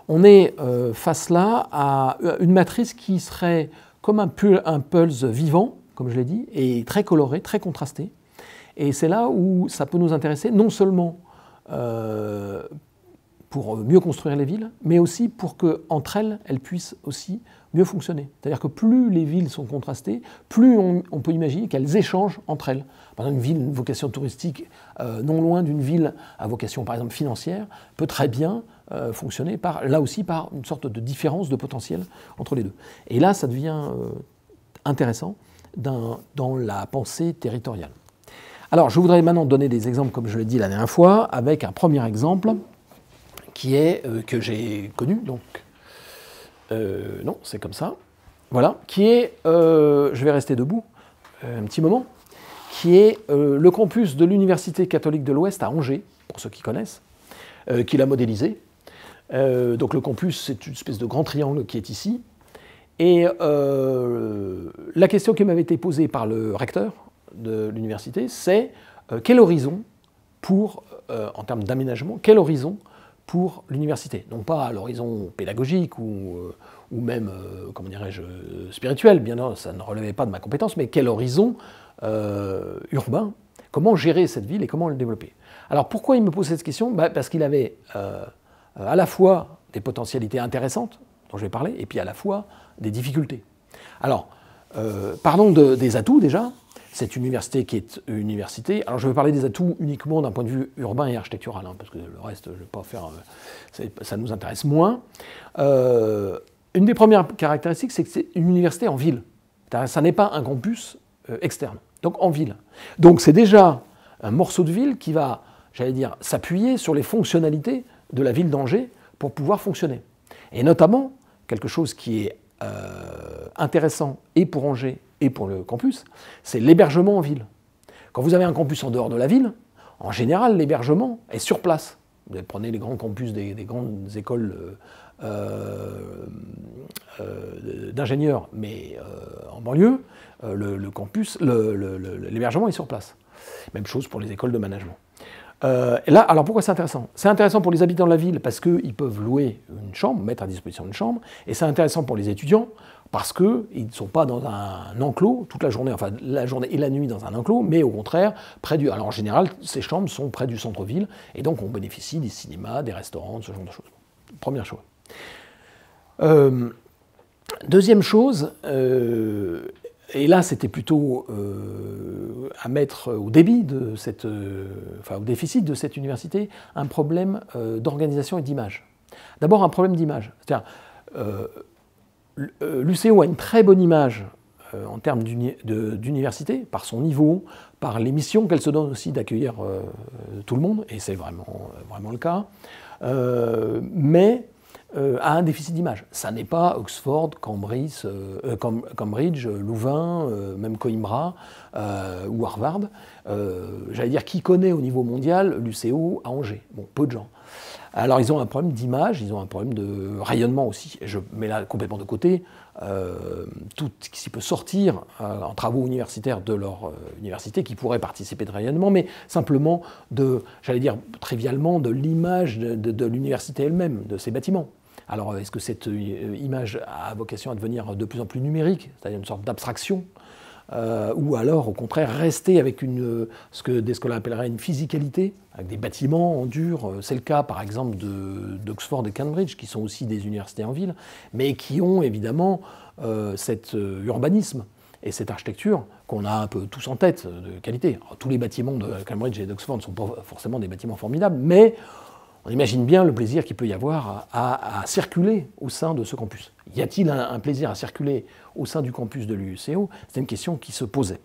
on est face là à une matrice qui serait comme un pulse vivant, comme je l'ai dit, et très coloré, très contrasté. Et c'est là où ça peut nous intéresser, non seulement pour mieux construire les villes, mais aussi pour qu'entre elles, elles puissent aussi mieux fonctionner. C'est-à-dire que plus les villes sont contrastées, plus on peut imaginer qu'elles échangent entre elles. Par exemple, une ville, une vocation touristique non loin d'une ville à vocation, par exemple, financière, peut très bien fonctionner là aussi par une sorte de différence de potentiel entre les deux. Et là, ça devient intéressant dans la pensée territoriale. Alors, je voudrais maintenant donner des exemples, comme je l'ai dit la dernière fois, avec un premier exemple qui est, que j'ai connu, donc, non, c'est comme ça, voilà, qui est, je vais rester debout un petit moment, qui est le campus de l'Université catholique de l'Ouest à Angers, pour ceux qui connaissent, qui l'a modélisé. Donc le campus, c'est une espèce de grand triangle qui est ici, et la question qui m'avait été posée par le recteur de l'université, c'est quel horizon pour, en termes d'aménagement, quel horizon pour l'université. Non pas à l'horizon pédagogique ou même, comment dirais-je, spirituel, bien sûr, ça ne relevait pas de ma compétence, mais quel horizon urbain, comment gérer cette ville et comment le développer. Alors pourquoi il me pose cette question ? Parce qu'il avait à la fois des potentialités intéressantes, dont je vais parler, et puis à la fois des difficultés. Alors, parlons des atouts déjà. C'est une université qui est une université. Alors je vais parler des atouts uniquement d'un point de vue urbain et architectural, hein, parce que le reste, je ne vais pas faire. Ça nous intéresse moins. Une des premières caractéristiques, c'est que c'est une université en ville. Ça n'est pas un campus externe, donc en ville. Donc c'est déjà un morceau de ville qui va, j'allais dire, s'appuyer sur les fonctionnalités de la ville d'Angers pour pouvoir fonctionner. Et notamment, quelque chose qui est intéressant et pour Angers et pour le campus, c'est l'hébergement en ville. Quand vous avez un campus en dehors de la ville, en général, l'hébergement est sur place. Vous prenez les grands campus des grandes écoles d'ingénieurs, mais en banlieue, l'hébergement est sur place. Même chose pour les écoles de management. Et là, alors pourquoi c'est intéressant ? C'est intéressant pour les habitants de la ville parce qu'ils peuvent louer une chambre, mettre à disposition une chambre, et c'est intéressant pour les étudiants parce qu'ils ne sont pas dans un enclos toute la journée, enfin la journée et la nuit dans un enclos, mais au contraire, près du... Alors en général, ces chambres sont près du centre-ville, et donc on bénéficie des cinémas, des restaurants, ce genre de choses. Première chose. Deuxième chose, Et là, c'était plutôt à mettre au débit de cette, au déficit de cette université, un problème d'organisation et d'image. D'abord, un problème d'image. C'est-à-dire, l'UCO a une très bonne image en termes d'université, par son niveau, par les missions qu'elle se donne aussi d'accueillir tout le monde, et c'est vraiment le cas, mais a un déficit d'image. Ça n'est pas Oxford, Cambridge, Louvain, même Coimbra ou Harvard. J'allais dire, qui connaît au niveau mondial l'UCO à Angers? Bon, peu de gens. Alors ils ont un problème d'image, ils ont un problème de rayonnement aussi. Et je mets là complètement de côté tout ce qui peut sortir en travaux universitaires de leur université, qui pourrait participer de rayonnement, mais simplement j'allais dire trivialement, de l'image de l'université elle-même, de ses bâtiments. Alors est-ce que cette image a vocation à devenir de plus en plus numérique, c'est-à-dire une sorte d'abstraction, ou alors au contraire rester avec ce que des scolaires appelleraient une physicalité, avec des bâtiments en dur? C'est le cas par exemple d'Oxford et Cambridge, qui sont aussi des universités en ville, mais qui ont évidemment cet urbanisme et cette architecture qu'on a un peu tous en tête de qualité. Alors, tous les bâtiments de Cambridge et d'Oxford ne sont pas forcément des bâtiments formidables, mais on imagine bien le plaisir qu'il peut y avoir à circuler au sein de ce campus. Y a-t-il un plaisir à circuler au sein du campus de l'UCO? C'est une question qui se posait.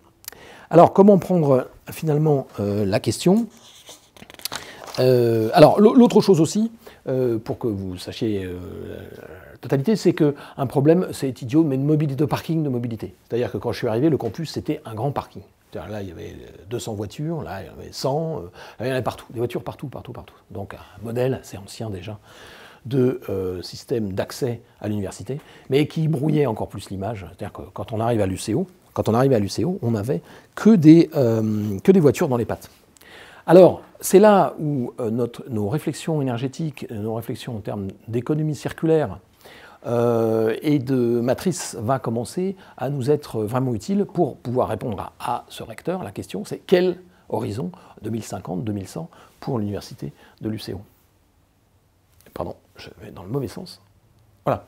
Alors, comment prendre finalement la question? Alors, l'autre chose aussi, pour que vous sachiez la totalité, c'est qu'un problème, c'est idiot, mais une mobilité de parking, de mobilité. C'est-à-dire que quand je suis arrivé, le campus, c'était un grand parking. Là, il y avait 200 voitures, là, il y en avait 100, il y en avait partout, des voitures partout. Donc, un modèle assez ancien déjà de système d'accès à l'université, mais qui brouillait encore plus l'image. C'est-à-dire que quand on arrive à l'UCO, on n'avait que des voitures dans les pattes. Alors, c'est là où nos réflexions énergétiques, nos réflexions en termes d'économie circulaire et de matrice va commencer à nous être vraiment utile pour pouvoir répondre à ce recteur. La question, c'est quel horizon 2050, 2100 pour l'université de l'UCO? Pardon, je vais dans le mauvais sens. Voilà.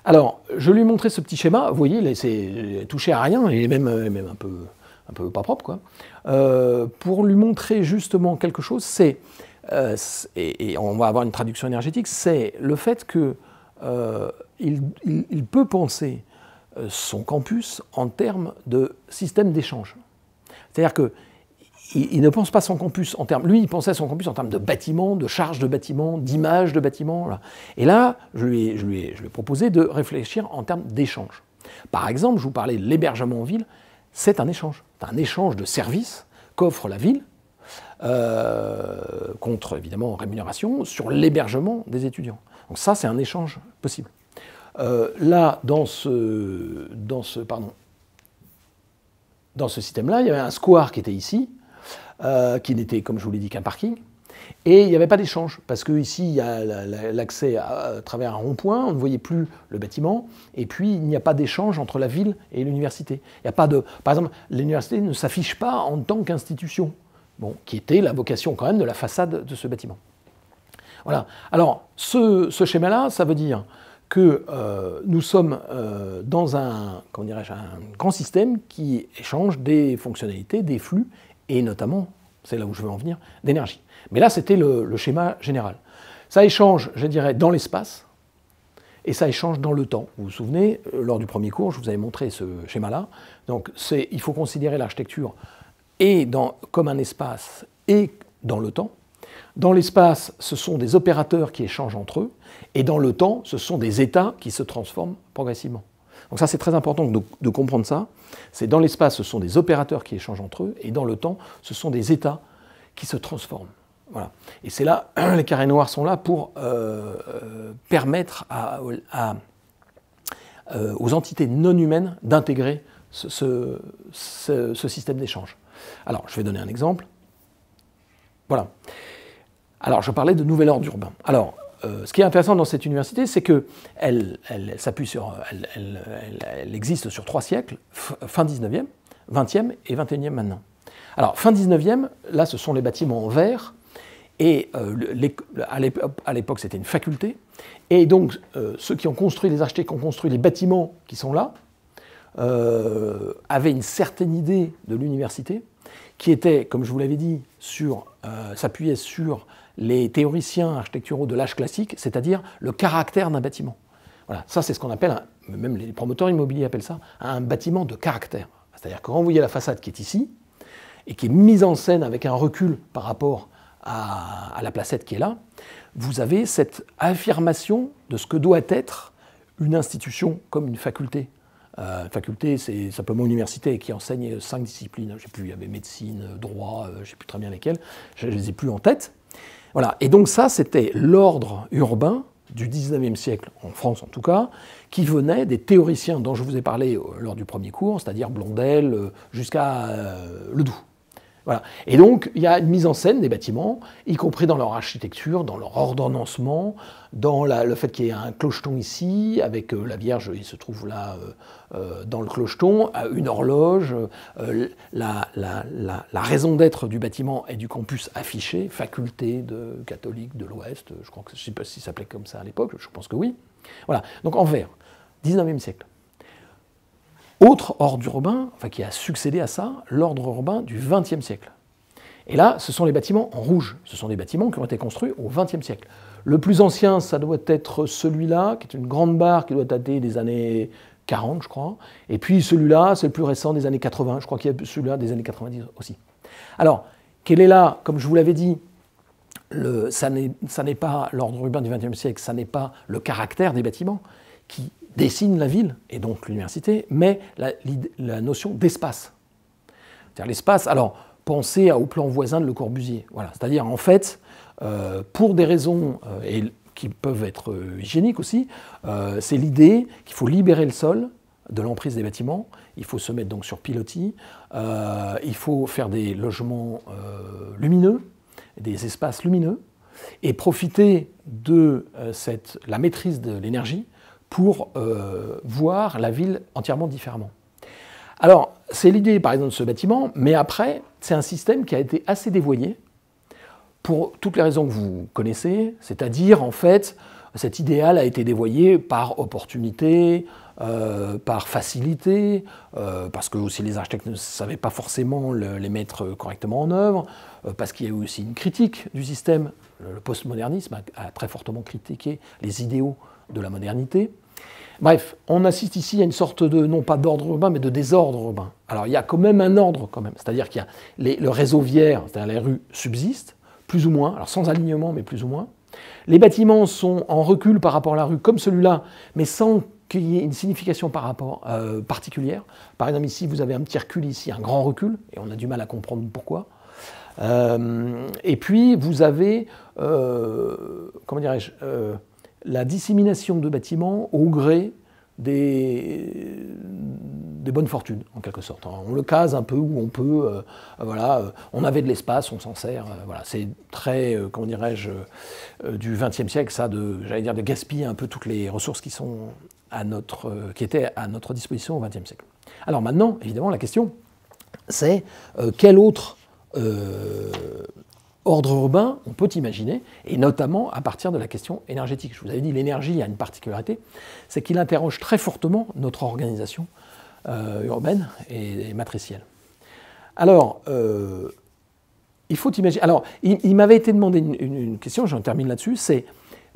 Alors, je lui ai montré ce petit schéma. Vous voyez, c'est touché à rien, il est même un peu pas propre, quoi. Pour lui montrer justement quelque chose, et on va avoir une traduction énergétique, c'est le fait que il peut penser son campus en termes de système d'échange. C'est-à-dire qu'il ne pense pas son campus en termes... Lui, il pensait son campus en termes de bâtiments, de charges de bâtiments, d'images de bâtiments. Voilà. Et là, je lui ai proposé de réfléchir en termes d'échange. Par exemple, je vous parlais de l'hébergement en ville, c'est un échange. C'est un échange de services qu'offre la ville, contre évidemment rémunération, sur l'hébergement des étudiants. Donc ça, c'est un échange possible. Là, dans ce système-là, il y avait un square qui était ici, qui n'était, comme je vous l'ai dit, qu'un parking, et il n'y avait pas d'échange, parce qu'ici, il y a l'accès à travers un rond-point, on ne voyait plus le bâtiment, et puis il n'y a pas d'échange entre la ville et l'université. Il n'y a pas de... Par exemple, l'université ne s'affiche pas en tant qu'institution, bon, qui était la vocation quand même de la façade de ce bâtiment. Voilà. Alors, ce schéma-là, ça veut dire que nous sommes dans un grand système qui échange des fonctionnalités, des flux, et notamment, c'est là où je veux en venir, d'énergie. Mais là, c'était le schéma général. Ça échange, je dirais, dans l'espace, et ça échange dans le temps. Vous vous souvenez, lors du premier cours, je vous avais montré ce schéma-là. Donc, il faut considérer l'architecture comme un espace et dans le temps. Dans l'espace, ce sont des opérateurs qui échangent entre eux, et dans le temps, ce sont des états qui se transforment progressivement. Donc ça, c'est très important de comprendre ça. C'est dans l'espace, ce sont des opérateurs qui échangent entre eux, et dans le temps, ce sont des états qui se transforment. Voilà. Et c'est là, les carrés noirs sont là pour permettre aux entités non humaines d'intégrer ce système d'échange. Alors, je vais donner un exemple. Voilà. Alors, je parlais de nouvel ordre urbain. Alors, ce qui est intéressant dans cette université, c'est qu'elle s'appuie sur... Elle existe sur 3 siècles, fin 19e, 20e et 21e maintenant. Alors, fin 19e, là, ce sont les bâtiments en verre, et à l'époque, c'était une faculté, et donc, ceux qui ont construit, les architectes qui ont construit les bâtiments qui sont là, avait une certaine idée de l'université, qui était, comme je vous l'avais dit, s'appuyait sur les théoriciens architecturaux de l'âge classique, c'est-à-dire le caractère d'un bâtiment. Voilà, ça c'est ce qu'on appelle, même les promoteurs immobiliers appellent ça, un bâtiment de caractère. C'est-à-dire que quand vous voyez la façade qui est ici, et qui est mise en scène avec un recul par rapport à la placette qui est là, vous avez cette affirmation de ce que doit être une institution comme une faculté. Faculté, c'est simplement une université qui enseigne 5 disciplines. Je ne sais plus, il y avait médecine, droit, je ne sais plus très bien lesquelles, je ne les ai plus en tête. Voilà. Et donc ça, c'était l'ordre urbain du XIXe siècle, en France en tout cas, qui venait des théoriciens dont je vous ai parlé lors du premier cours, c'est-à-dire Blondel jusqu'à Ledoux. Voilà. Et donc, il y a une mise en scène des bâtiments, y compris dans leur architecture, dans leur ordonnancement, dans le fait qu'il y ait un clocheton ici, avec la Vierge, il se trouve là dans le clocheton, une horloge, la raison d'être du bâtiment et du campus affiché, faculté de catholique de l'Ouest, je crois que, je ne sais pas si ça s'appelait comme ça à l'époque, je pense que oui. Voilà. Donc en vert, 19e siècle. Autre ordre urbain, enfin, qui a succédé à ça, l'ordre urbain du XXe siècle. Et là, ce sont les bâtiments en rouge. Ce sont des bâtiments qui ont été construits au XXe siècle. Le plus ancien, ça doit être celui-là, qui est une grande barre qui doit dater des années 40, je crois. Et puis celui-là, c'est le plus récent des années 80. Je crois qu'il y a celui-là des années 90 aussi. Alors, quel est là, comme je vous l'avais dit, ça n'est pas l'ordre urbain du XXe siècle, ça n'est pas le caractère des bâtiments qui dessine la ville, et donc l'université, mais la notion d'espace. C'est-à-dire l'espace, alors pensez au plan voisin de Le Corbusier. Voilà. C'est-à-dire, en fait, pour des raisons qui peuvent être hygiéniques aussi, c'est l'idée qu'il faut libérer le sol de l'emprise des bâtiments, il faut se mettre donc sur pilotis, il faut faire des logements lumineux, des espaces lumineux, et profiter de la maîtrise de l'énergie pour voir la ville entièrement différemment. Alors, c'est l'idée, par exemple, de ce bâtiment, mais après, c'est un système qui a été assez dévoyé pour toutes les raisons que vous connaissez, c'est-à-dire, en fait, cet idéal a été dévoyé par opportunité, par facilité, parce que aussi les architectes ne savaient pas forcément les mettre correctement en œuvre, parce qu'il y a eu aussi une critique du système. Le postmodernisme a très fortement critiqué les idéaux de la modernité. Bref, on assiste ici à une sorte de, non pas d'ordre urbain, mais de désordre urbain. Alors il y a quand même un ordre, quand même. C'est-à-dire qu'il y a le réseau viaire, c'est-à-dire les rues subsistent, plus ou moins, alors sans alignement, mais plus ou moins. Les bâtiments sont en recul par rapport à la rue, comme celui-là, mais sans qu'il y ait une signification par rapport particulière. Par exemple, ici, vous avez un petit recul, ici, un grand recul, et on a du mal à comprendre pourquoi. Et puis, vous avez, comment dirais-je, la dissémination de bâtiments au gré des bonnes fortunes, en quelque sorte. On le case un peu où on peut, voilà, on avait de l'espace, on s'en sert, voilà. C'est très, comment dirais-je, du XXe siècle, ça, j'allais dire, de gaspiller un peu toutes les ressources qui étaient à notre disposition au XXe siècle. Alors maintenant, évidemment, la question, c'est quel autre ordre urbain on peut imaginer, et notamment à partir de la question énergétique. Je vous avais dit, l'énergie a une particularité, c'est qu'il interroge très fortement notre organisation urbaine et matricielle. Alors, il faut imaginer... Alors, il m'avait été demandé une question, j'en termine là-dessus, c'est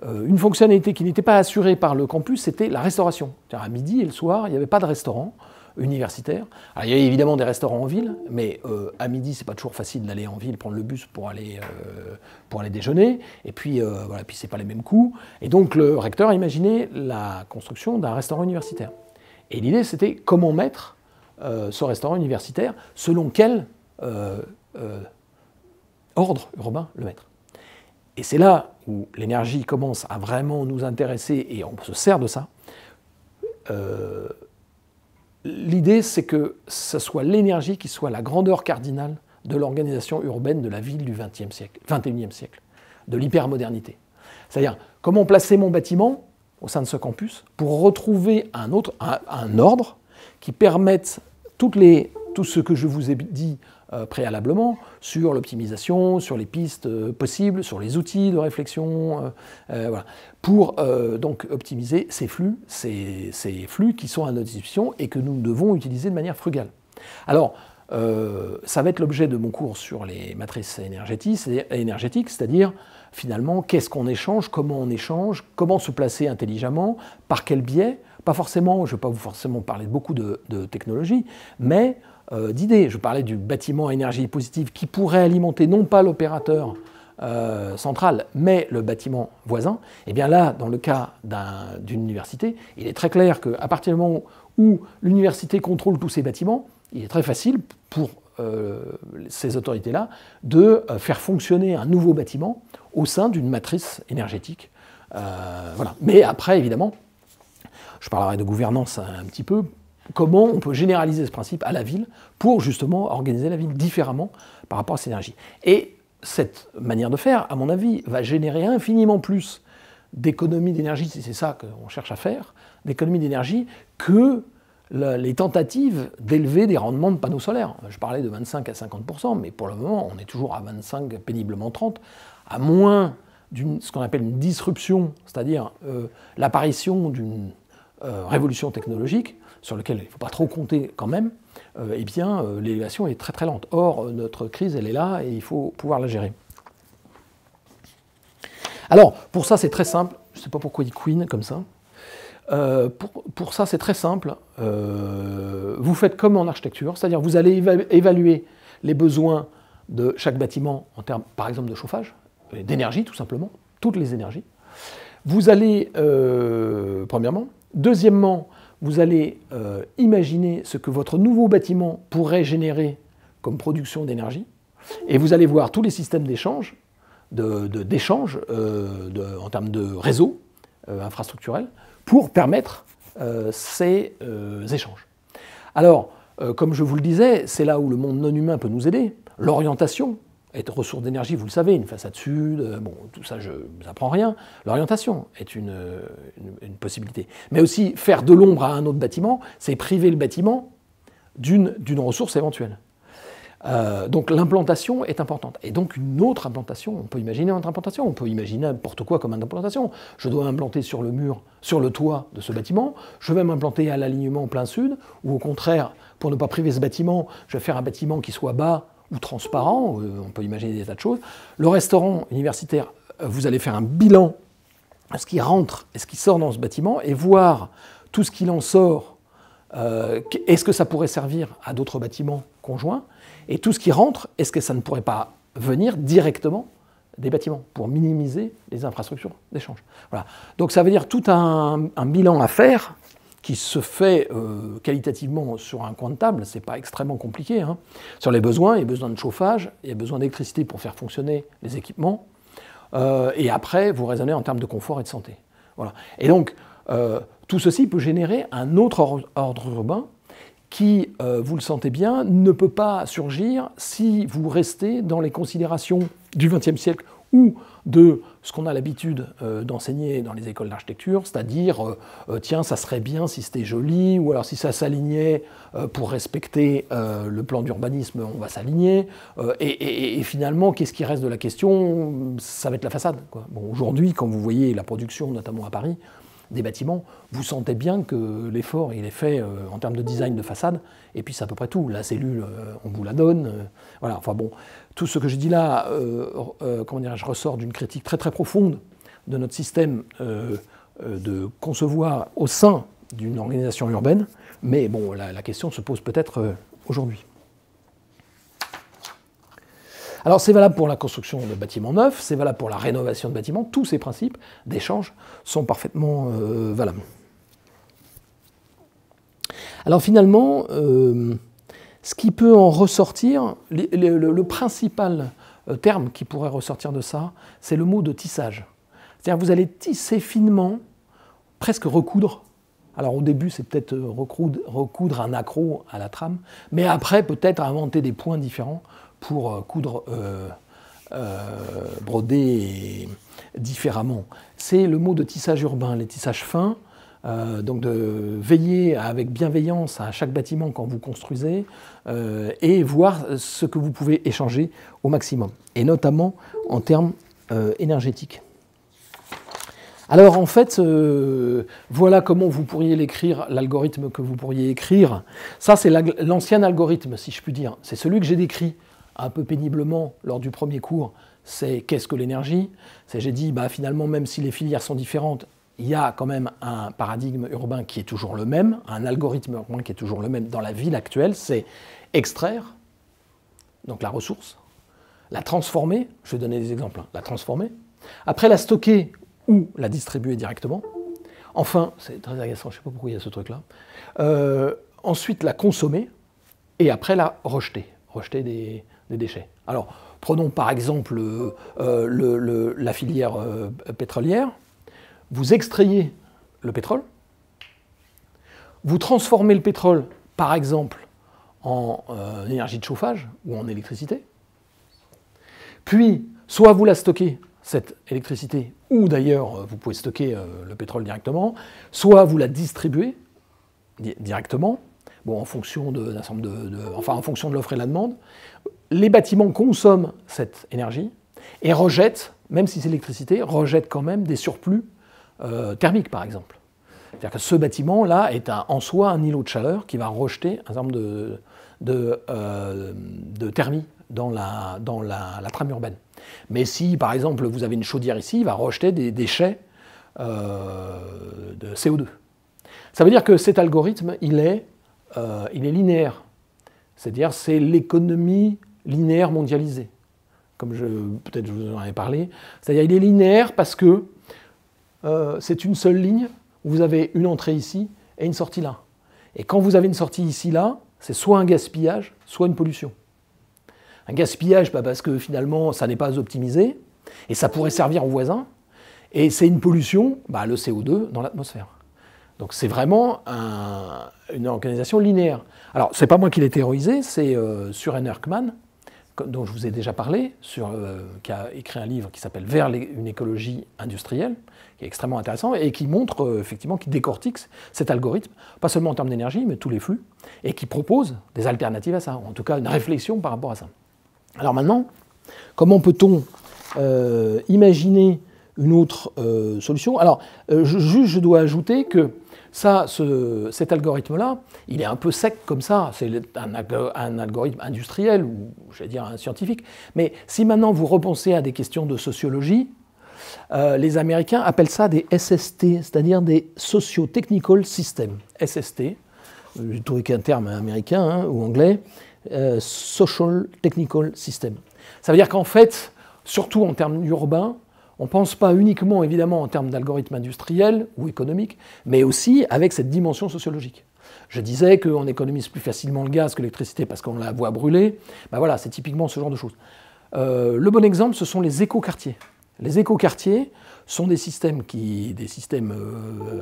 une fonctionnalité qui n'était pas assurée par le campus, c'était la restauration. C'est-à-dire à midi et le soir, il n'y avait pas de restaurant universitaire. Alors, il y avait évidemment des restaurants en ville, mais à midi, c'est pas toujours facile d'aller en ville, prendre le bus pour aller déjeuner, et puis, voilà, puis c'est pas les mêmes coûts. Et donc, le recteur a imaginé la construction d'un restaurant universitaire. Et l'idée, c'était comment mettre ce restaurant universitaire, selon quel ordre urbain le mettre. Et c'est là où l'énergie commence à vraiment nous intéresser, et on se sert de ça. L'idée, c'est que ce soit l'énergie qui soit la grandeur cardinale de l'organisation urbaine de la ville du XXIe siècle, de l'hypermodernité. C'est-à-dire, comment placer mon bâtiment au sein de ce campus pour retrouver un ordre qui permette tout ce que je vous ai dit préalablement sur l'optimisation, sur les pistes possibles, sur les outils de réflexion, voilà, pour donc optimiser ces flux qui sont à notre disposition et que nous devons utiliser de manière frugale. Alors, ça va être l'objet de mon cours sur les matrices énergétiques, c'est-à-dire finalement qu'est-ce qu'on échange, comment se placer intelligemment, par quel biais, pas forcément, je ne vais pas vous forcément parler de beaucoup de technologies, mais d'idées. Je parlais du bâtiment à énergie positive qui pourrait alimenter non pas l'opérateur central, mais le bâtiment voisin. Et bien là, dans le cas d'une université, il est très clair qu'à partir du moment où l'université contrôle tous ces bâtiments, il est très facile pour ces autorités-là de faire fonctionner un nouveau bâtiment au sein d'une matrice énergétique. Voilà. Mais après, évidemment, je parlerai de gouvernance un petit peu, comment on peut généraliser ce principe à la ville pour justement organiser la ville différemment par rapport à cette énergie. Et cette manière de faire, à mon avis, va générer infiniment plus d'économies d'énergie, si c'est ça qu'on cherche à faire, d'économies d'énergie que les tentatives d'élever des rendements de panneaux solaires. Je parlais de 25 à 50%, mais pour le moment, on est toujours à 25, péniblement 30, à moins d'une ce qu'on appelle une disruption, c'est-à-dire l'apparition d'une révolution technologique, sur laquelle il ne faut pas trop compter quand même, eh bien, l'élévation est très très lente. Or, notre crise, elle est là et il faut pouvoir la gérer. Alors, pour ça, c'est très simple. Je ne sais pas pourquoi il queen comme ça. Pour ça, c'est très simple. Vous faites comme en architecture, c'est-à-dire vous allez évaluer les besoins de chaque bâtiment en termes, par exemple, de chauffage, d'énergie, tout simplement, toutes les énergies. Vous allez, premièrement. Deuxièmement, vous allez imaginer ce que votre nouveau bâtiment pourrait générer comme production d'énergie, et vous allez voir tous les systèmes d'échange, en termes de réseau infrastructurel, pour permettre ces échanges. Alors, comme je vous le disais, c'est là où le monde non humain peut nous aider. L'orientation est ressource d'énergie, vous le savez, une façade sud, bon, tout ça, je ne vous apprends rien. L'orientation est une possibilité. Mais aussi, faire de l'ombre à un autre bâtiment, c'est priver le bâtiment d'une ressource éventuelle. Donc l'implantation est importante. Et donc une autre implantation, on peut imaginer une autre implantation, on peut imaginer n'importe quoi comme une implantation. Je dois implanter sur le mur, sur le toit de ce bâtiment, je vais m'implanter à l'alignement plein sud, ou au contraire, pour ne pas priver ce bâtiment, je vais faire un bâtiment qui soit bas ou transparent, on peut imaginer des tas de choses. Le restaurant universitaire, vous allez faire un bilan de ce qui rentre et ce qui sort dans ce bâtiment, et voir tout ce qu'il en sort, est-ce que ça pourrait servir à d'autres bâtiments conjoints, et tout ce qui rentre, est-ce que ça ne pourrait pas venir directement des bâtiments pour minimiser les infrastructures d'échange. Voilà. Donc ça veut dire tout un bilan à faire qui se fait qualitativement sur un coin de table, c'est pas extrêmement compliqué. Hein. Sur les besoins, il y a besoin de chauffage, il y a besoin d'électricité pour faire fonctionner les équipements, et après, vous raisonnez en termes de confort et de santé. Voilà. Et donc, tout ceci peut générer un autre ordre urbain qui, vous le sentez bien, ne peut pas surgir si vous restez dans les considérations du XXe siècle ou de ce qu'on a l'habitude d'enseigner dans les écoles d'architecture, c'est-à-dire, tiens, ça serait bien si c'était joli, ou alors si ça s'alignait pour respecter le plan d'urbanisme, on va s'aligner, et finalement, qu'est-ce qui reste de la question? Ça va être la façade, quoi. Bon, aujourd'hui, quand vous voyez la production, notamment à Paris, des bâtiments, vous sentez bien que l'effort il est fait en termes de design de façade, et puis c'est à peu près tout. La cellule, on vous la donne. Voilà, enfin bon, tout ce que je dis là, comment dirais-je, ressort d'une critique très très profonde de notre système de concevoir au sein d'une organisation urbaine, mais bon, la question se pose peut-être aujourd'hui. Alors c'est valable pour la construction de bâtiments neufs, c'est valable pour la rénovation de bâtiments, tous ces principes d'échange sont parfaitement valables. Alors finalement, ce qui peut en ressortir, le principal terme qui pourrait ressortir de ça, c'est le mot de tissage. C'est-à-dire que vous allez tisser finement, presque recoudre. Alors au début, c'est peut-être recoudre un accroc à la trame, mais après peut-être inventer des points différents pour coudre, broder différemment. C'est le mot de tissage urbain, les tissages fins, Donc de veiller avec bienveillance à chaque bâtiment quand vous construisez et voir ce que vous pouvez échanger au maximum, et notamment en termes énergétiques. Alors en fait, voilà comment vous pourriez l'écrire, l'algorithme que vous pourriez écrire. Ça, c'est l'ancien algorithme, si je puis dire. C'est celui que j'ai décrit un peu péniblement lors du premier cours. C'est qu'est-ce que l'énergie? J'ai dit, finalement, même si les filières sont différentes, il y a quand même un paradigme urbain qui est toujours le même, un algorithme urbain qui est toujours le même dans la ville actuelle, c'est extraire, donc la ressource, la transformer, je vais donner des exemples, la transformer, après la stocker ou la distribuer directement, enfin, c'est très agaçant, je ne sais pas pourquoi il y a ce truc-là, ensuite la consommer, et après la rejeter des déchets. Alors, prenons par exemple la filière pétrolière. Vous extrayez le pétrole, vous transformez le pétrole, par exemple, en énergie de chauffage ou en électricité, puis soit vous la stockez, cette électricité, ou d'ailleurs vous pouvez stocker le pétrole directement, soit vous la distribuez directement, en fonction de l'offre et la demande. Les bâtiments consomment cette énergie et rejettent, même si c'est l'électricité, rejettent quand même des surplus thermique, par exemple. C'est-à-dire que ce bâtiment-là est en soi un îlot de chaleur qui va rejeter un certain nombre de thermie dans la trame urbaine. Mais si, par exemple, vous avez une chaudière ici, il va rejeter des déchets de CO2. Ça veut dire que cet algorithme, il est linéaire. C'est-à-dire c'est l'économie linéaire mondialisée, comme peut-être je vous en avais parlé. C'est-à-dire il est linéaire parce que c'est une seule ligne, où vous avez une entrée ici et une sortie là. Et quand vous avez une sortie ici, là, c'est soit un gaspillage, soit une pollution. Un gaspillage, parce que finalement, ça n'est pas optimisé, et ça pourrait servir aux voisins, et c'est une pollution, le CO2 dans l'atmosphère. Donc c'est vraiment une organisation linéaire. Alors, c'est pas moi qui l'ai théorisé, c'est Søren Erkman, dont je vous ai déjà parlé, qui a écrit un livre qui s'appelle « Vers une écologie industrielle », qui est extrêmement intéressant et qui montre, effectivement, qui décortique cet algorithme, pas seulement en termes d'énergie, mais tous les flux, et qui propose des alternatives à ça, ou en tout cas une réflexion par rapport à ça. Alors maintenant, comment peut-on imaginer une autre solution? Alors, je dois ajouter que cet algorithme-là, il est un peu sec comme ça, c'est un algorithme industriel, ou j'allais dire un scientifique, mais si maintenant vous repensez à des questions de sociologie, les Américains appellent ça des SST, c'est-à-dire des Socio-Technical Systems. SST, j'ai trouvé qu'un terme américain ou anglais, Social Technical System. Ça veut dire qu'en fait, surtout en termes urbains, on ne pense pas uniquement, évidemment, en termes d'algorithmes industriels ou économiques, mais aussi avec cette dimension sociologique. Je disais qu'on économise plus facilement le gaz que l'électricité parce qu'on la voit brûler. Voilà, c'est typiquement ce genre de choses. Le bon exemple, ce sont les écoquartiers. Les écoquartiers sont des systèmes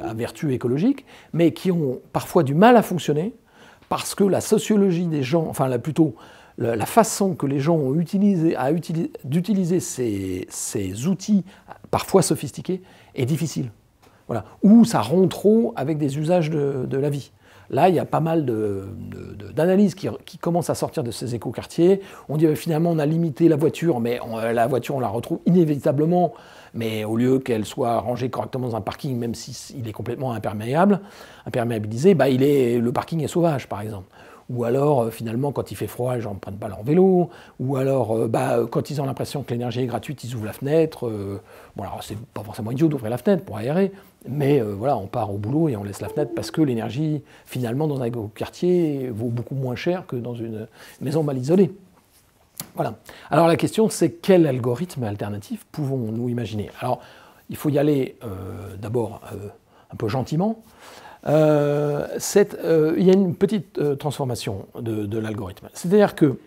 à vertu écologique, mais qui ont parfois du mal à fonctionner parce que la sociologie des gens, plutôt la façon que les gens ont d'utiliser ces outils parfois sophistiqués est difficile. Voilà. Ou ça rompt trop avec des usages de la vie. Là, il y a pas mal d'analyses qui commencent à sortir de ces écoquartiers. On dit finalement on a limité la voiture, mais la voiture on la retrouve inévitablement, mais au lieu qu'elle soit rangée correctement dans un parking, même s'il est complètement imperméabilisé, le parking est sauvage par exemple. Ou alors, finalement, quand il fait froid, les gens ne prennent pas leur vélo. Ou alors, quand ils ont l'impression que l'énergie est gratuite, ils ouvrent la fenêtre. Alors, c'est pas forcément idiot d'ouvrir la fenêtre pour aérer, mais on part au boulot et on laisse la fenêtre parce que l'énergie, finalement, dans un quartier, vaut beaucoup moins cher que dans une maison mal isolée. Voilà. Alors, la question, c'est quel algorithme alternatif pouvons-nous imaginer? Alors, il faut y aller d'abord un peu gentiment. Il y a une petite transformation de l'algorithme. C'est-à-dire que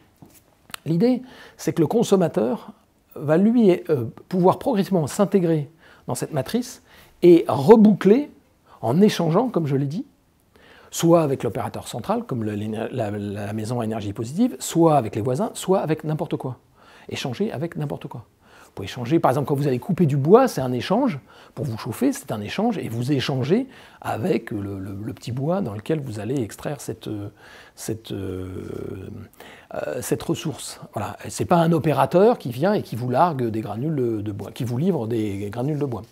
l'idée, c'est que le consommateur va lui pouvoir progressivement s'intégrer dans cette matrice et reboucler en échangeant, comme je l'ai dit, soit avec l'opérateur central, comme la maison à énergie positive, soit avec les voisins, soit avec n'importe quoi. Échanger avec n'importe quoi. pouvez échanger, par exemple, quand vous allez couper du bois, c'est un échange. Pour vous chauffer, c'est un échange, et vous échangez avec le petit bois dans lequel vous allez extraire cette ressource. Voilà. Ce n'est pas un opérateur qui vient et qui vous largue des granules de bois, qui vous livre des granules de bois.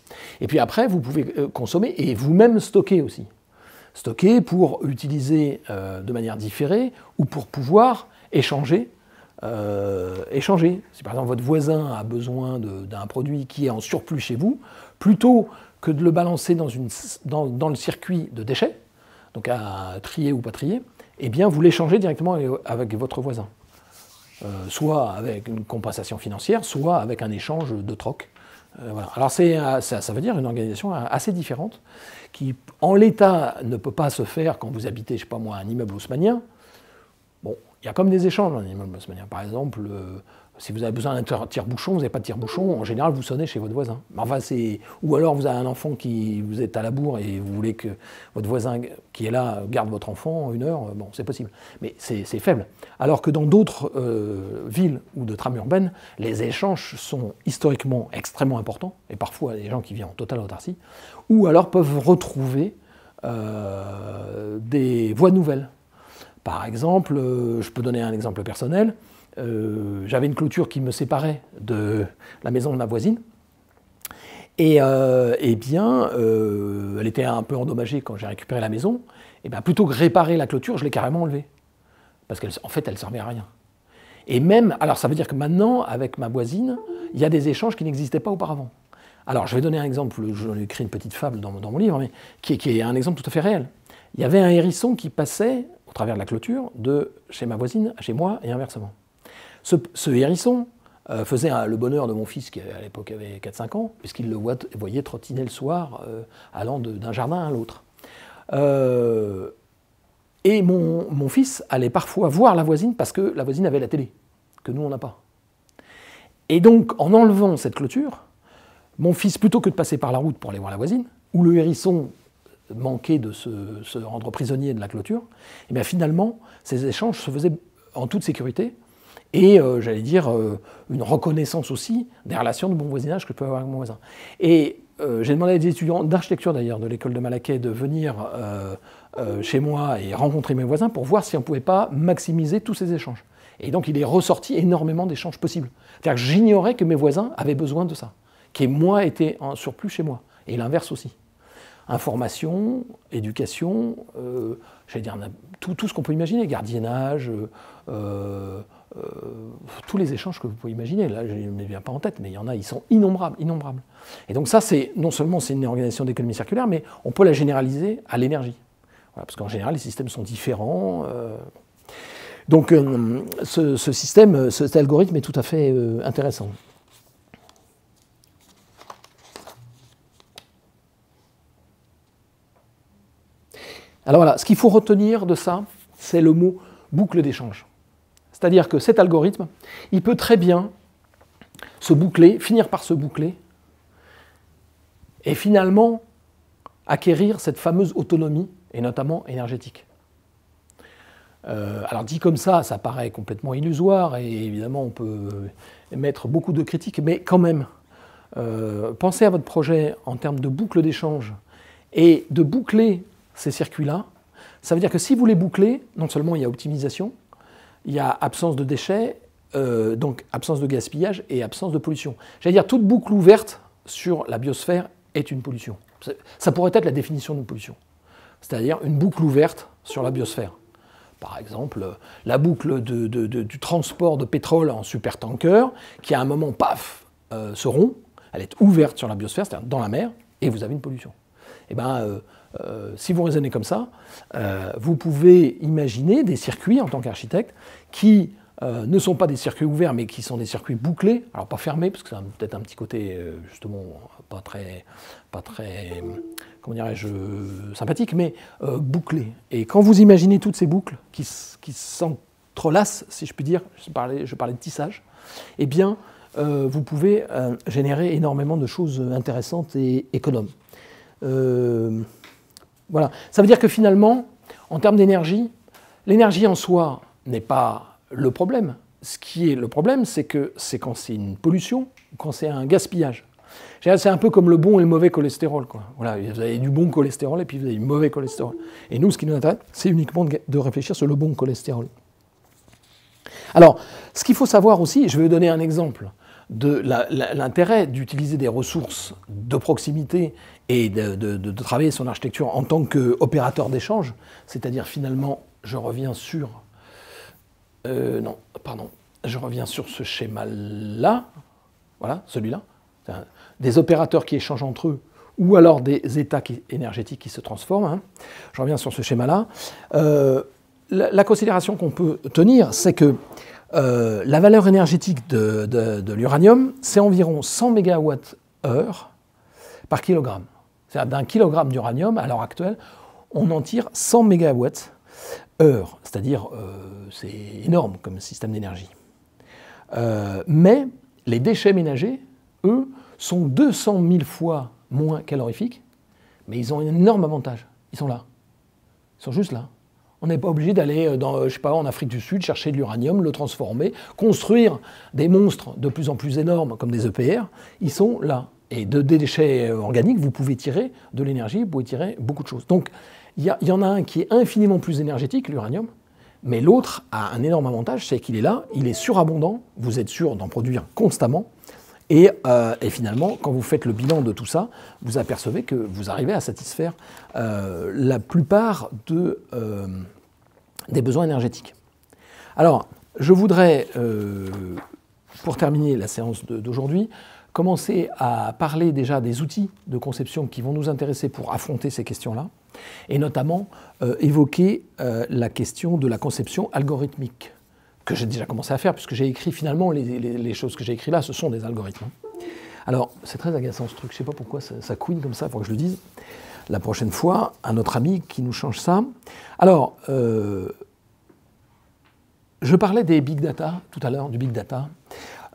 Et puis après, vous pouvez consommer et vous-même stocker aussi. Stocker pour utiliser de manière différée ou pour pouvoir échanger. Si par exemple votre voisin a besoin d'un produit qui est en surplus chez vous, plutôt que de le balancer dans le circuit de déchets, donc à trier ou pas trier, eh bien vous l'échangez directement avec votre voisin. Soit avec une compensation financière, soit avec un échange de troc. Voilà. Alors ça veut dire une organisation assez différente, qui en l'état ne peut pas se faire quand vous habitez, je sais pas moi, un immeuble haussmannien. Bon, il y a comme des échanges dans un immeuble haussmannien. Par exemple, si vous avez besoin d'un tire-bouchon, vous n'avez pas de tire-bouchon, en général vous sonnez chez votre voisin. Enfin, ou alors vous avez un enfant vous êtes à la bourre et vous voulez que votre voisin qui est là garde votre enfant 1 heure, bon, c'est possible. Mais c'est faible. Alors que dans d'autres villes ou de trames urbaines, les échanges sont historiquement extrêmement importants, et parfois des gens qui vivent en totale autarcie, ou alors peuvent retrouver des voies nouvelles. Par exemple, je peux donner un exemple personnel. J'avais une clôture qui me séparait de la maison de ma voisine. Et bien, elle était un peu endommagée quand j'ai récupéré la maison. Et bien, plutôt que réparer la clôture, je l'ai carrément enlevée. Parce qu'en fait, elle ne servait à rien. Et même, alors ça veut dire que maintenant, avec ma voisine, il y a des échanges qui n'existaient pas auparavant. Alors, je vais donner un exemple, j'en ai écrit une petite fable dans mon livre, mais qui est un exemple tout à fait réel. Il y avait un hérisson qui passait au travers de la clôture de chez ma voisine à chez moi et inversement. Ce hérisson faisait le bonheur de mon fils qui à l'époque avait 4-5 ans, puisqu'il le voyait trottiner le soir allant d'un jardin à l'autre. Et mon fils allait parfois voir la voisine parce que la voisine avait la télé, que nous on n'a pas. Et donc en enlevant cette clôture, mon fils, plutôt que de passer par la route pour aller voir la voisine, où le hérisson manquait de se rendre prisonnier de la clôture, et bien finalement, ces échanges se faisaient en toute sécurité, et j'allais dire une reconnaissance aussi des relations de bon voisinage que je peux avoir avec mon voisin. Et j'ai demandé à des étudiants d'architecture d'ailleurs de l'école de Malaquais de venir chez moi et rencontrer mes voisins pour voir si on ne pouvait pas maximiser tous ces échanges. Et donc il est ressorti énormément d'échanges possibles. C'est-à-dire que j'ignorais que mes voisins avaient besoin de ça, qui moi était en surplus chez moi, et l'inverse aussi. Information, éducation, j'allais dire tout ce qu'on peut imaginer, gardiennage, tous les échanges que vous pouvez imaginer. Là, je ne me viens pas en tête, mais il y en a, ils sont innombrables, innombrables. Et donc ça, non seulement c'est une organisation d'économie circulaire, mais on peut la généraliser à l'énergie. Voilà, parce qu'en général, les systèmes sont différents. Donc cet algorithme est tout à fait intéressant. Alors voilà, ce qu'il faut retenir de ça, c'est le mot boucle d'échange. C'est-à-dire que cet algorithme, il peut très bien se boucler, finir par se boucler, et finalement acquérir cette fameuse autonomie, et notamment énergétique. Alors dit comme ça paraît complètement illusoire, et évidemment on peut émettre beaucoup de critiques, mais quand même, pensez à votre projet en termes de boucle d'échange, et de boucler ces circuits-là. Ça veut dire que si vous les bouclez, non seulement il y a optimisation, il y a absence de déchets, donc absence de gaspillage et absence de pollution. J'allais dire, toute boucle ouverte sur la biosphère est une pollution. Ça pourrait être la définition d'une pollution. C'est-à-dire une boucle ouverte sur la biosphère. Par exemple, la boucle du transport de pétrole en supertanker, qui à un moment, paf, se rompt, elle est ouverte sur la biosphère, c'est-à-dire dans la mer, et vous avez une pollution. Eh bien, si vous raisonnez comme ça, vous pouvez imaginer des circuits en tant qu'architecte qui ne sont pas des circuits ouverts, mais qui sont des circuits bouclés, alors pas fermés, parce que ça a peut-être un petit côté justement pas très comment dirais-je, sympathique, mais bouclés. Et quand vous imaginez toutes ces boucles qui s'entrelacent, si je puis dire, je parlais de tissage, eh bien, vous pouvez générer énormément de choses intéressantes et économes. Voilà. Ça veut dire que finalement, en termes d'énergie, l'énergie en soi n'est pas le problème. ce qui est le problème, c'est que c'est quand c'est une pollution, quand c'est un gaspillage. C'est un peu comme le bon et le mauvais cholestérol, quoi. Voilà, vous avez du bon cholestérol et puis vous avez du mauvais cholestérol. Et nous, ce qui nous intéresse, c'est uniquement de réfléchir sur le bon cholestérol. Alors, ce qu'il faut savoir aussi, je vais vous donner un exemple de l'intérêt d'utiliser des ressources de proximité et de travailler son architecture en tant qu'opérateur d'échange, c'est-à-dire finalement, je reviens sur... je reviens sur ce schéma-là, voilà, celui-là, des opérateurs qui échangent entre eux, ou alors des états énergétiques qui se transforment. Hein. Je reviens sur ce schéma-là. La considération qu'on peut tenir, c'est que la valeur énergétique de l'uranium, c'est environ 100 MWh par kilogramme. C'est-à-dire d'un kilogramme d'uranium, à l'heure actuelle, on en tire 100 MWh, c'est-à-dire c'est énorme comme système d'énergie. Mais les déchets ménagers, eux, sont 200 000 fois moins calorifiques, mais ils ont un énorme avantage. Ils sont là. Ils sont juste là. On n'est pas obligé d'aller en Afrique du Sud chercher de l'uranium, le transformer, construire des monstres de plus en plus énormes comme des EPR. Ils sont là. Et des déchets organiques, vous pouvez tirer de l'énergie, vous pouvez tirer beaucoup de choses. Donc, il y en a un qui est infiniment plus énergétique, l'uranium, mais l'autre a un énorme avantage, c'est qu'il est là, il est surabondant, vous êtes sûr d'en produire constamment, et finalement, quand vous faites le bilan de tout ça, vous apercevez que vous arrivez à satisfaire la plupart des besoins énergétiques. Alors, je voudrais, pour terminer la séance d'aujourd'hui, commencer à parler déjà des outils de conception qui vont nous intéresser pour affronter ces questions-là, et notamment évoquer la question de la conception algorithmique, que j'ai déjà commencé à faire, puisque j'ai écrit finalement, les choses que j'ai écrites là, ce sont des algorithmes. Alors, c'est très agaçant ce truc, je ne sais pas pourquoi ça couine comme ça, il faut que je le dise. La prochaine fois, un autre ami qui nous change ça. Alors, je parlais des big data, tout à l'heure, du big data,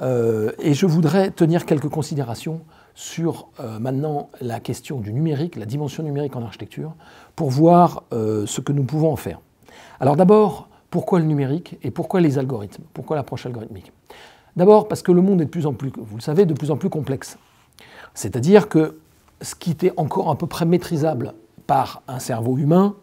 et je voudrais tenir quelques considérations sur maintenant la question du numérique, la dimension numérique en architecture, pour voir ce que nous pouvons en faire. Alors d'abord, pourquoi le numérique et pourquoi les algorithmes? Pourquoi l'approche algorithmique? D'abord parce que le monde est de plus en plus, vous le savez, de plus en plus complexe. C'est-à-dire que ce qui était encore à peu près maîtrisable par un cerveau humain,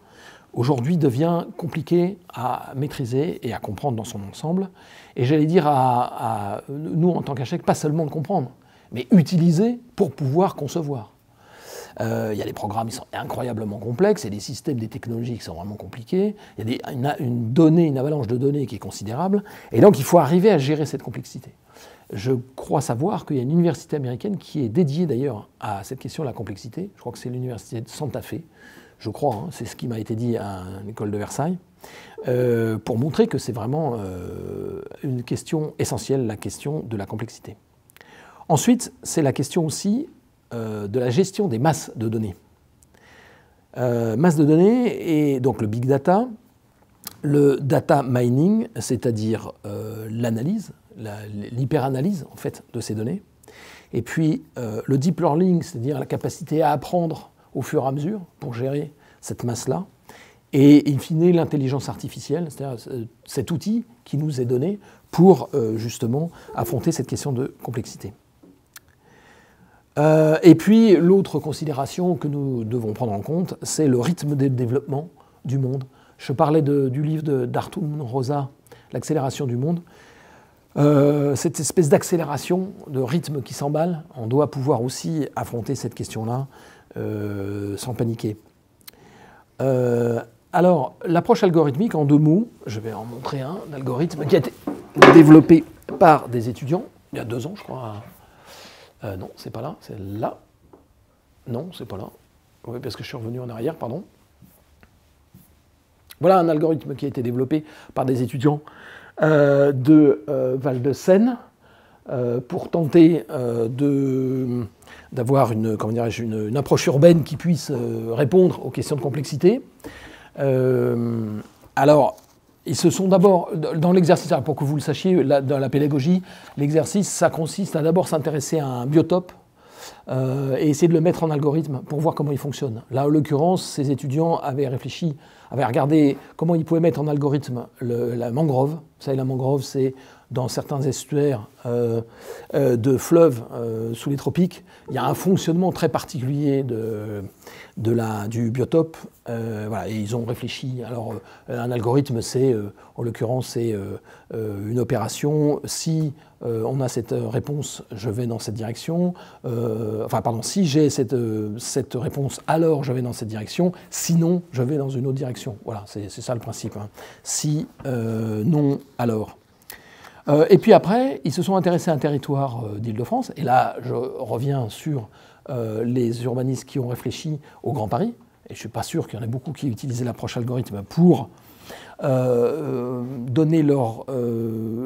aujourd'hui devient compliqué à maîtriser et à comprendre dans son ensemble. Et j'allais dire à nous, en tant qu'architectes, pas seulement de comprendre, mais utiliser pour pouvoir concevoir. Il y a des programmes qui sont incroyablement complexes, il y a des systèmes, des technologies qui sont vraiment compliquées, il y a une avalanche de données qui est considérable, et donc il faut arriver à gérer cette complexité. Je crois savoir qu'il y a une université américaine qui est dédiée d'ailleurs à cette question de la complexité, je crois que c'est l'université de Santa Fe, je crois, hein, c'est ce qui m'a été dit à l'école de Versailles, pour montrer que c'est vraiment une question essentielle, la question de la complexité. Ensuite, c'est la question aussi de la gestion des masses de données. Masse de données et donc le big data, le data mining, c'est-à-dire l'analyse, l'hyperanalyse en fait de ces données, et puis le deep learning, c'est-à-dire la capacité à apprendre au fur et à mesure pour gérer cette masse-là, et in fine l'intelligence artificielle, c'est-à-dire cet outil qui nous est donné pour justement affronter cette question de complexité. Et puis l'autre considération que nous devons prendre en compte, c'est le rythme de développement du monde. Je parlais du livre d'Artun Rosa, L'accélération du monde. Cette espèce d'accélération, de rythme qui s'emballe, on doit pouvoir aussi affronter cette question-là sans paniquer. Alors, l'approche algorithmique, en deux mots, je vais en montrer un algorithme qui a été développé par des étudiants, il y a 2 ans, je crois. Non, c'est pas là, c'est là. Non, c'est pas là. Oui, parce que je suis revenu en arrière, pardon. Voilà un algorithme qui a été développé par des étudiants de Val-de-Seine pour tenter d'avoir une approche urbaine qui puisse répondre aux questions de complexité. Alors, ils se sont d'abord, dans l'exercice, pour que vous le sachiez, dans la pédagogie, l'exercice, ça consiste à d'abord s'intéresser à un biotope et essayer de le mettre en algorithme pour voir comment il fonctionne. Là, en l'occurrence, ces étudiants avaient réfléchi avait regardé comment il pouvait mettre en algorithme la mangrove. Vous savez, la mangrove, c'est dans certains estuaires de fleuves sous les tropiques, il y a un fonctionnement très particulier du biotope. Voilà, et ils ont réfléchi. Alors, un algorithme, c'est, en l'occurrence, c'est une opération. Si on a cette réponse, je vais dans cette direction. Enfin, pardon, si j'ai cette réponse, alors je vais dans cette direction. Sinon, je vais dans une autre direction. Voilà, c'est ça le principe. Hein. Si, non, alors. Et puis après, ils se sont intéressés à un territoire d'Île-de-France. Et là, je reviens sur les urbanistes qui ont réfléchi au Grand Paris. Et je ne suis pas sûr qu'il y en ait beaucoup qui utilisaient l'approche algorithme pour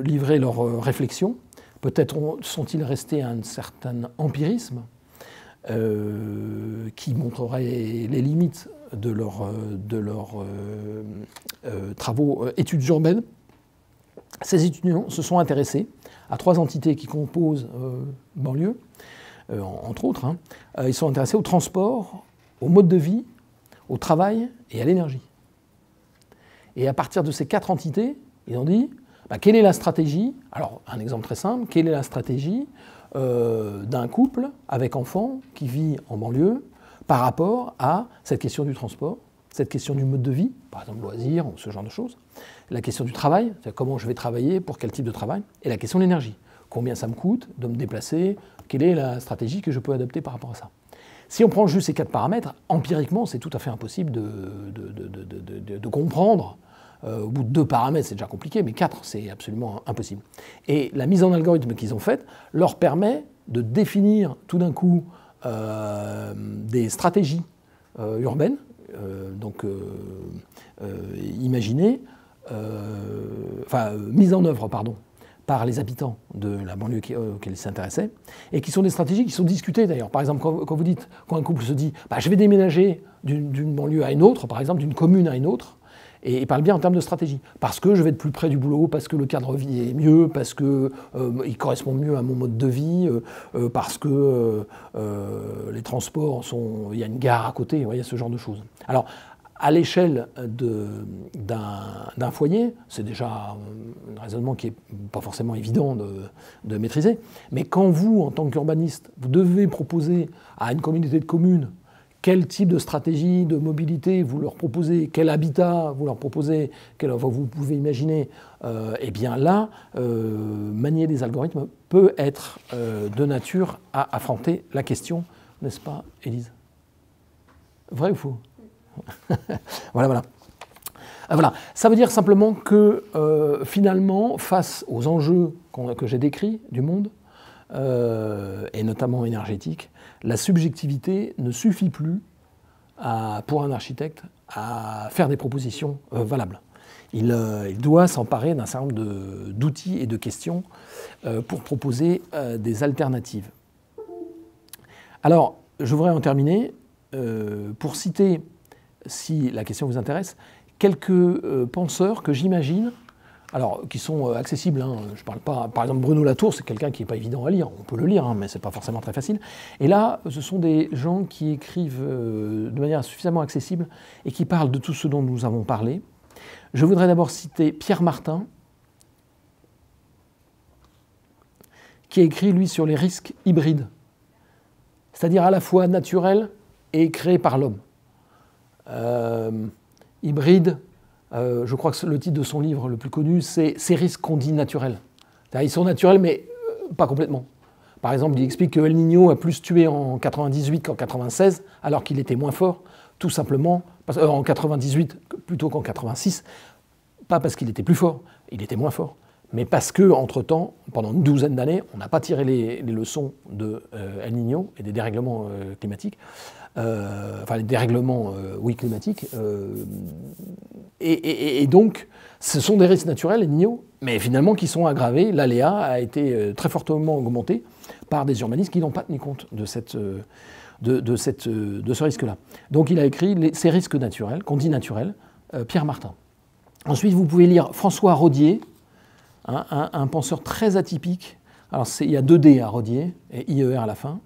livrer leurs réflexions. Peut-être sont-ils restés à un certain empirisme qui montrerait les limites de leurs travaux études urbaines. Ces étudiants se sont intéressés à 3 entités qui composent banlieue, entre autres. Hein. Ils sont intéressés au transport, au mode de vie, au travail et à l'énergie. Et à partir de ces 4 entités, ils ont dit, quelle est la stratégie? Alors, un exemple très simple, quelle est la stratégie d'un couple avec enfant qui vit en banlieue par rapport à cette question du transport, cette question du mode de vie, par exemple loisirs ou ce genre de choses, la question du travail, c'est-à-dire comment je vais travailler, pour quel type de travail, et la question de l'énergie. Combien ça me coûte de me déplacer, quelle est la stratégie que je peux adopter par rapport à ça. Si on prend juste ces 4 paramètres, empiriquement, c'est tout à fait impossible de comprendre. Au bout de 2 paramètres, c'est déjà compliqué, mais 4, c'est absolument impossible. Et la mise en algorithme qu'ils ont faite leur permet de définir tout d'un coup des stratégies urbaines, imaginées, mises en œuvre, pardon, par les habitants de la banlieue auxquels ils s'intéressaient, et qui sont des stratégies qui sont discutées d'ailleurs. Par exemple, quand un couple se dit je vais déménager d'une banlieue à une autre, par exemple d'une commune à une autre, et il parle bien en termes de stratégie, parce que je vais être plus près du boulot, parce que le cadre de vie est mieux, parce qu'il correspond mieux à mon mode de vie, parce que les transports il y a une gare à côté, vous voyez, ce genre de choses. Alors, à l'échelle d'un foyer, c'est déjà un raisonnement qui n'est pas forcément évident de maîtriser, mais quand vous, en tant qu'urbaniste, vous devez proposer à une communauté de communes quel type de stratégie de mobilité vous leur proposez, quel habitat vous leur proposez, vous pouvez imaginer, eh bien là, manier des algorithmes peut être de nature à affronter la question, n'est-ce pas, Élise? Vrai ou faux? Voilà. Voilà. Ça veut dire simplement que finalement, face aux enjeux que j'ai décrits du monde, et notamment énergétique, la subjectivité ne suffit plus pour un architecte à faire des propositions valables. Il doit s'emparer d'un certain nombre d'outils et de questions pour proposer des alternatives. Alors, je voudrais en terminer pour citer, si la question vous intéresse, quelques penseurs que j'imagine, alors qui sont accessibles. Hein, je parle pas, par exemple, Bruno Latour, c'est quelqu'un qui n'est pas évident à lire. On peut le lire, hein, mais c'est pas forcément très facile. Et là, ce sont des gens qui écrivent de manière suffisamment accessible et qui parlent de tout ce dont nous avons parlé. Je voudrais d'abord citer Pierre Martin, qui a écrit, lui, sur les risques hybrides, c'est-à-dire à la fois naturels et créés par l'homme. Hybride, je crois que le titre de son livre le plus connu, c'est « Ces risques qu'on dit naturels ». Ils sont naturels, mais pas complètement. Par exemple, il explique que El Niño a plus tué en 98 qu'en 96, alors qu'il était moins fort, tout simplement, en 98 plutôt qu'en 86, pas parce qu'il était plus fort, il était moins fort, mais parce qu'entre-temps, pendant une douzaine d'années, on n'a pas tiré les leçons de El Niño et des dérèglements climatiques, les dérèglements, climatiques, et donc, ce sont des risques naturels, El Niño, mais finalement qui sont aggravés. L'aléa a été très fortement augmenté par des urbanistes qui n'ont pas tenu compte de ce risque-là. Donc il a écrit ces risques naturels, qu'on dit naturels, Pierre Martin. Ensuite, vous pouvez lire François Rodier, un penseur très atypique. Alors il y a 2 D à Rodier, et IER à la fin,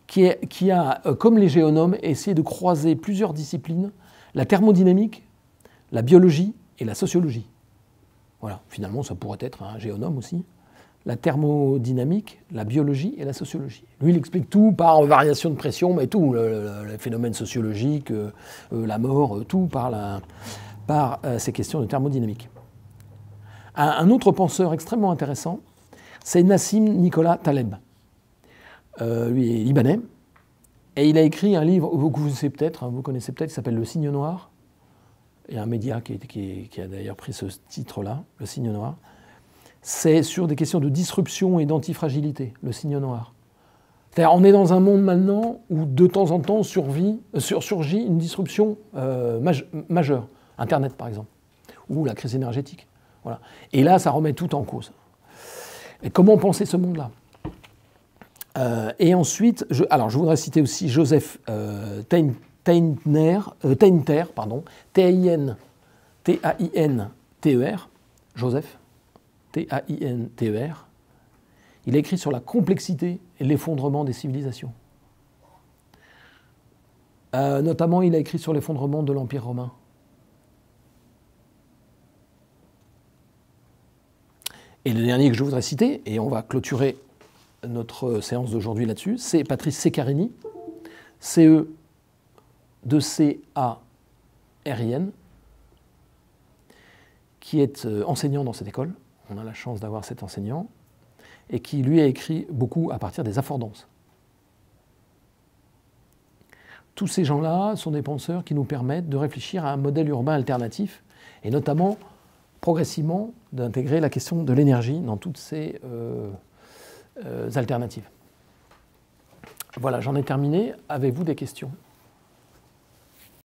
qui a, comme les géonomes, essayé de croiser plusieurs disciplines, la thermodynamique la biologie et la sociologie. Voilà, finalement, ça pourrait être un géonome aussi. La thermodynamique, la biologie et la sociologie. Lui, il explique tout par variation de pression, mais tout, les phénomènes sociologiques, la mort, tout par ces questions de thermodynamique. Un autre penseur extrêmement intéressant, c'est Nassim Nicolas Taleb. Lui est libanais, et il a écrit un livre, vous connaissez peut-être, il s'appelle Le Signe Noir. Il y a un média qui a d'ailleurs pris ce titre-là, Le Signe Noir. C'est sur des questions de disruption et d'antifragilité, le signe noir. C'est-à-dire, on est dans un monde maintenant où de temps en temps surgit une disruption majeure, Internet par exemple, ou la crise énergétique. Voilà. Et là, ça remet tout en cause. Et comment penser ce monde-là ? Et ensuite, je voudrais citer aussi Joseph Tainter, T-A-I-N-T-E-R, Joseph. T-A-I-N-T-E-R, il a écrit sur la complexité et l'effondrement des civilisations. Notamment, il a écrit sur l'effondrement de l'Empire romain. Et le dernier que je voudrais citer, et on va clôturer notre séance d'aujourd'hui là-dessus, c'est Patrice Ceccarini, C-E-C-A-R-I-N, qui est enseignant dans cette école. On a la chance d'avoir cet enseignant, et qui, lui, a écrit beaucoup à partir des affordances. Tous ces gens-là sont des penseurs qui nous permettent de réfléchir à un modèle urbain alternatif, et notamment, progressivement, d'intégrer la question de l'énergie dans toutes ces alternatives. Voilà, j'en ai terminé. Avez-vous des questions ?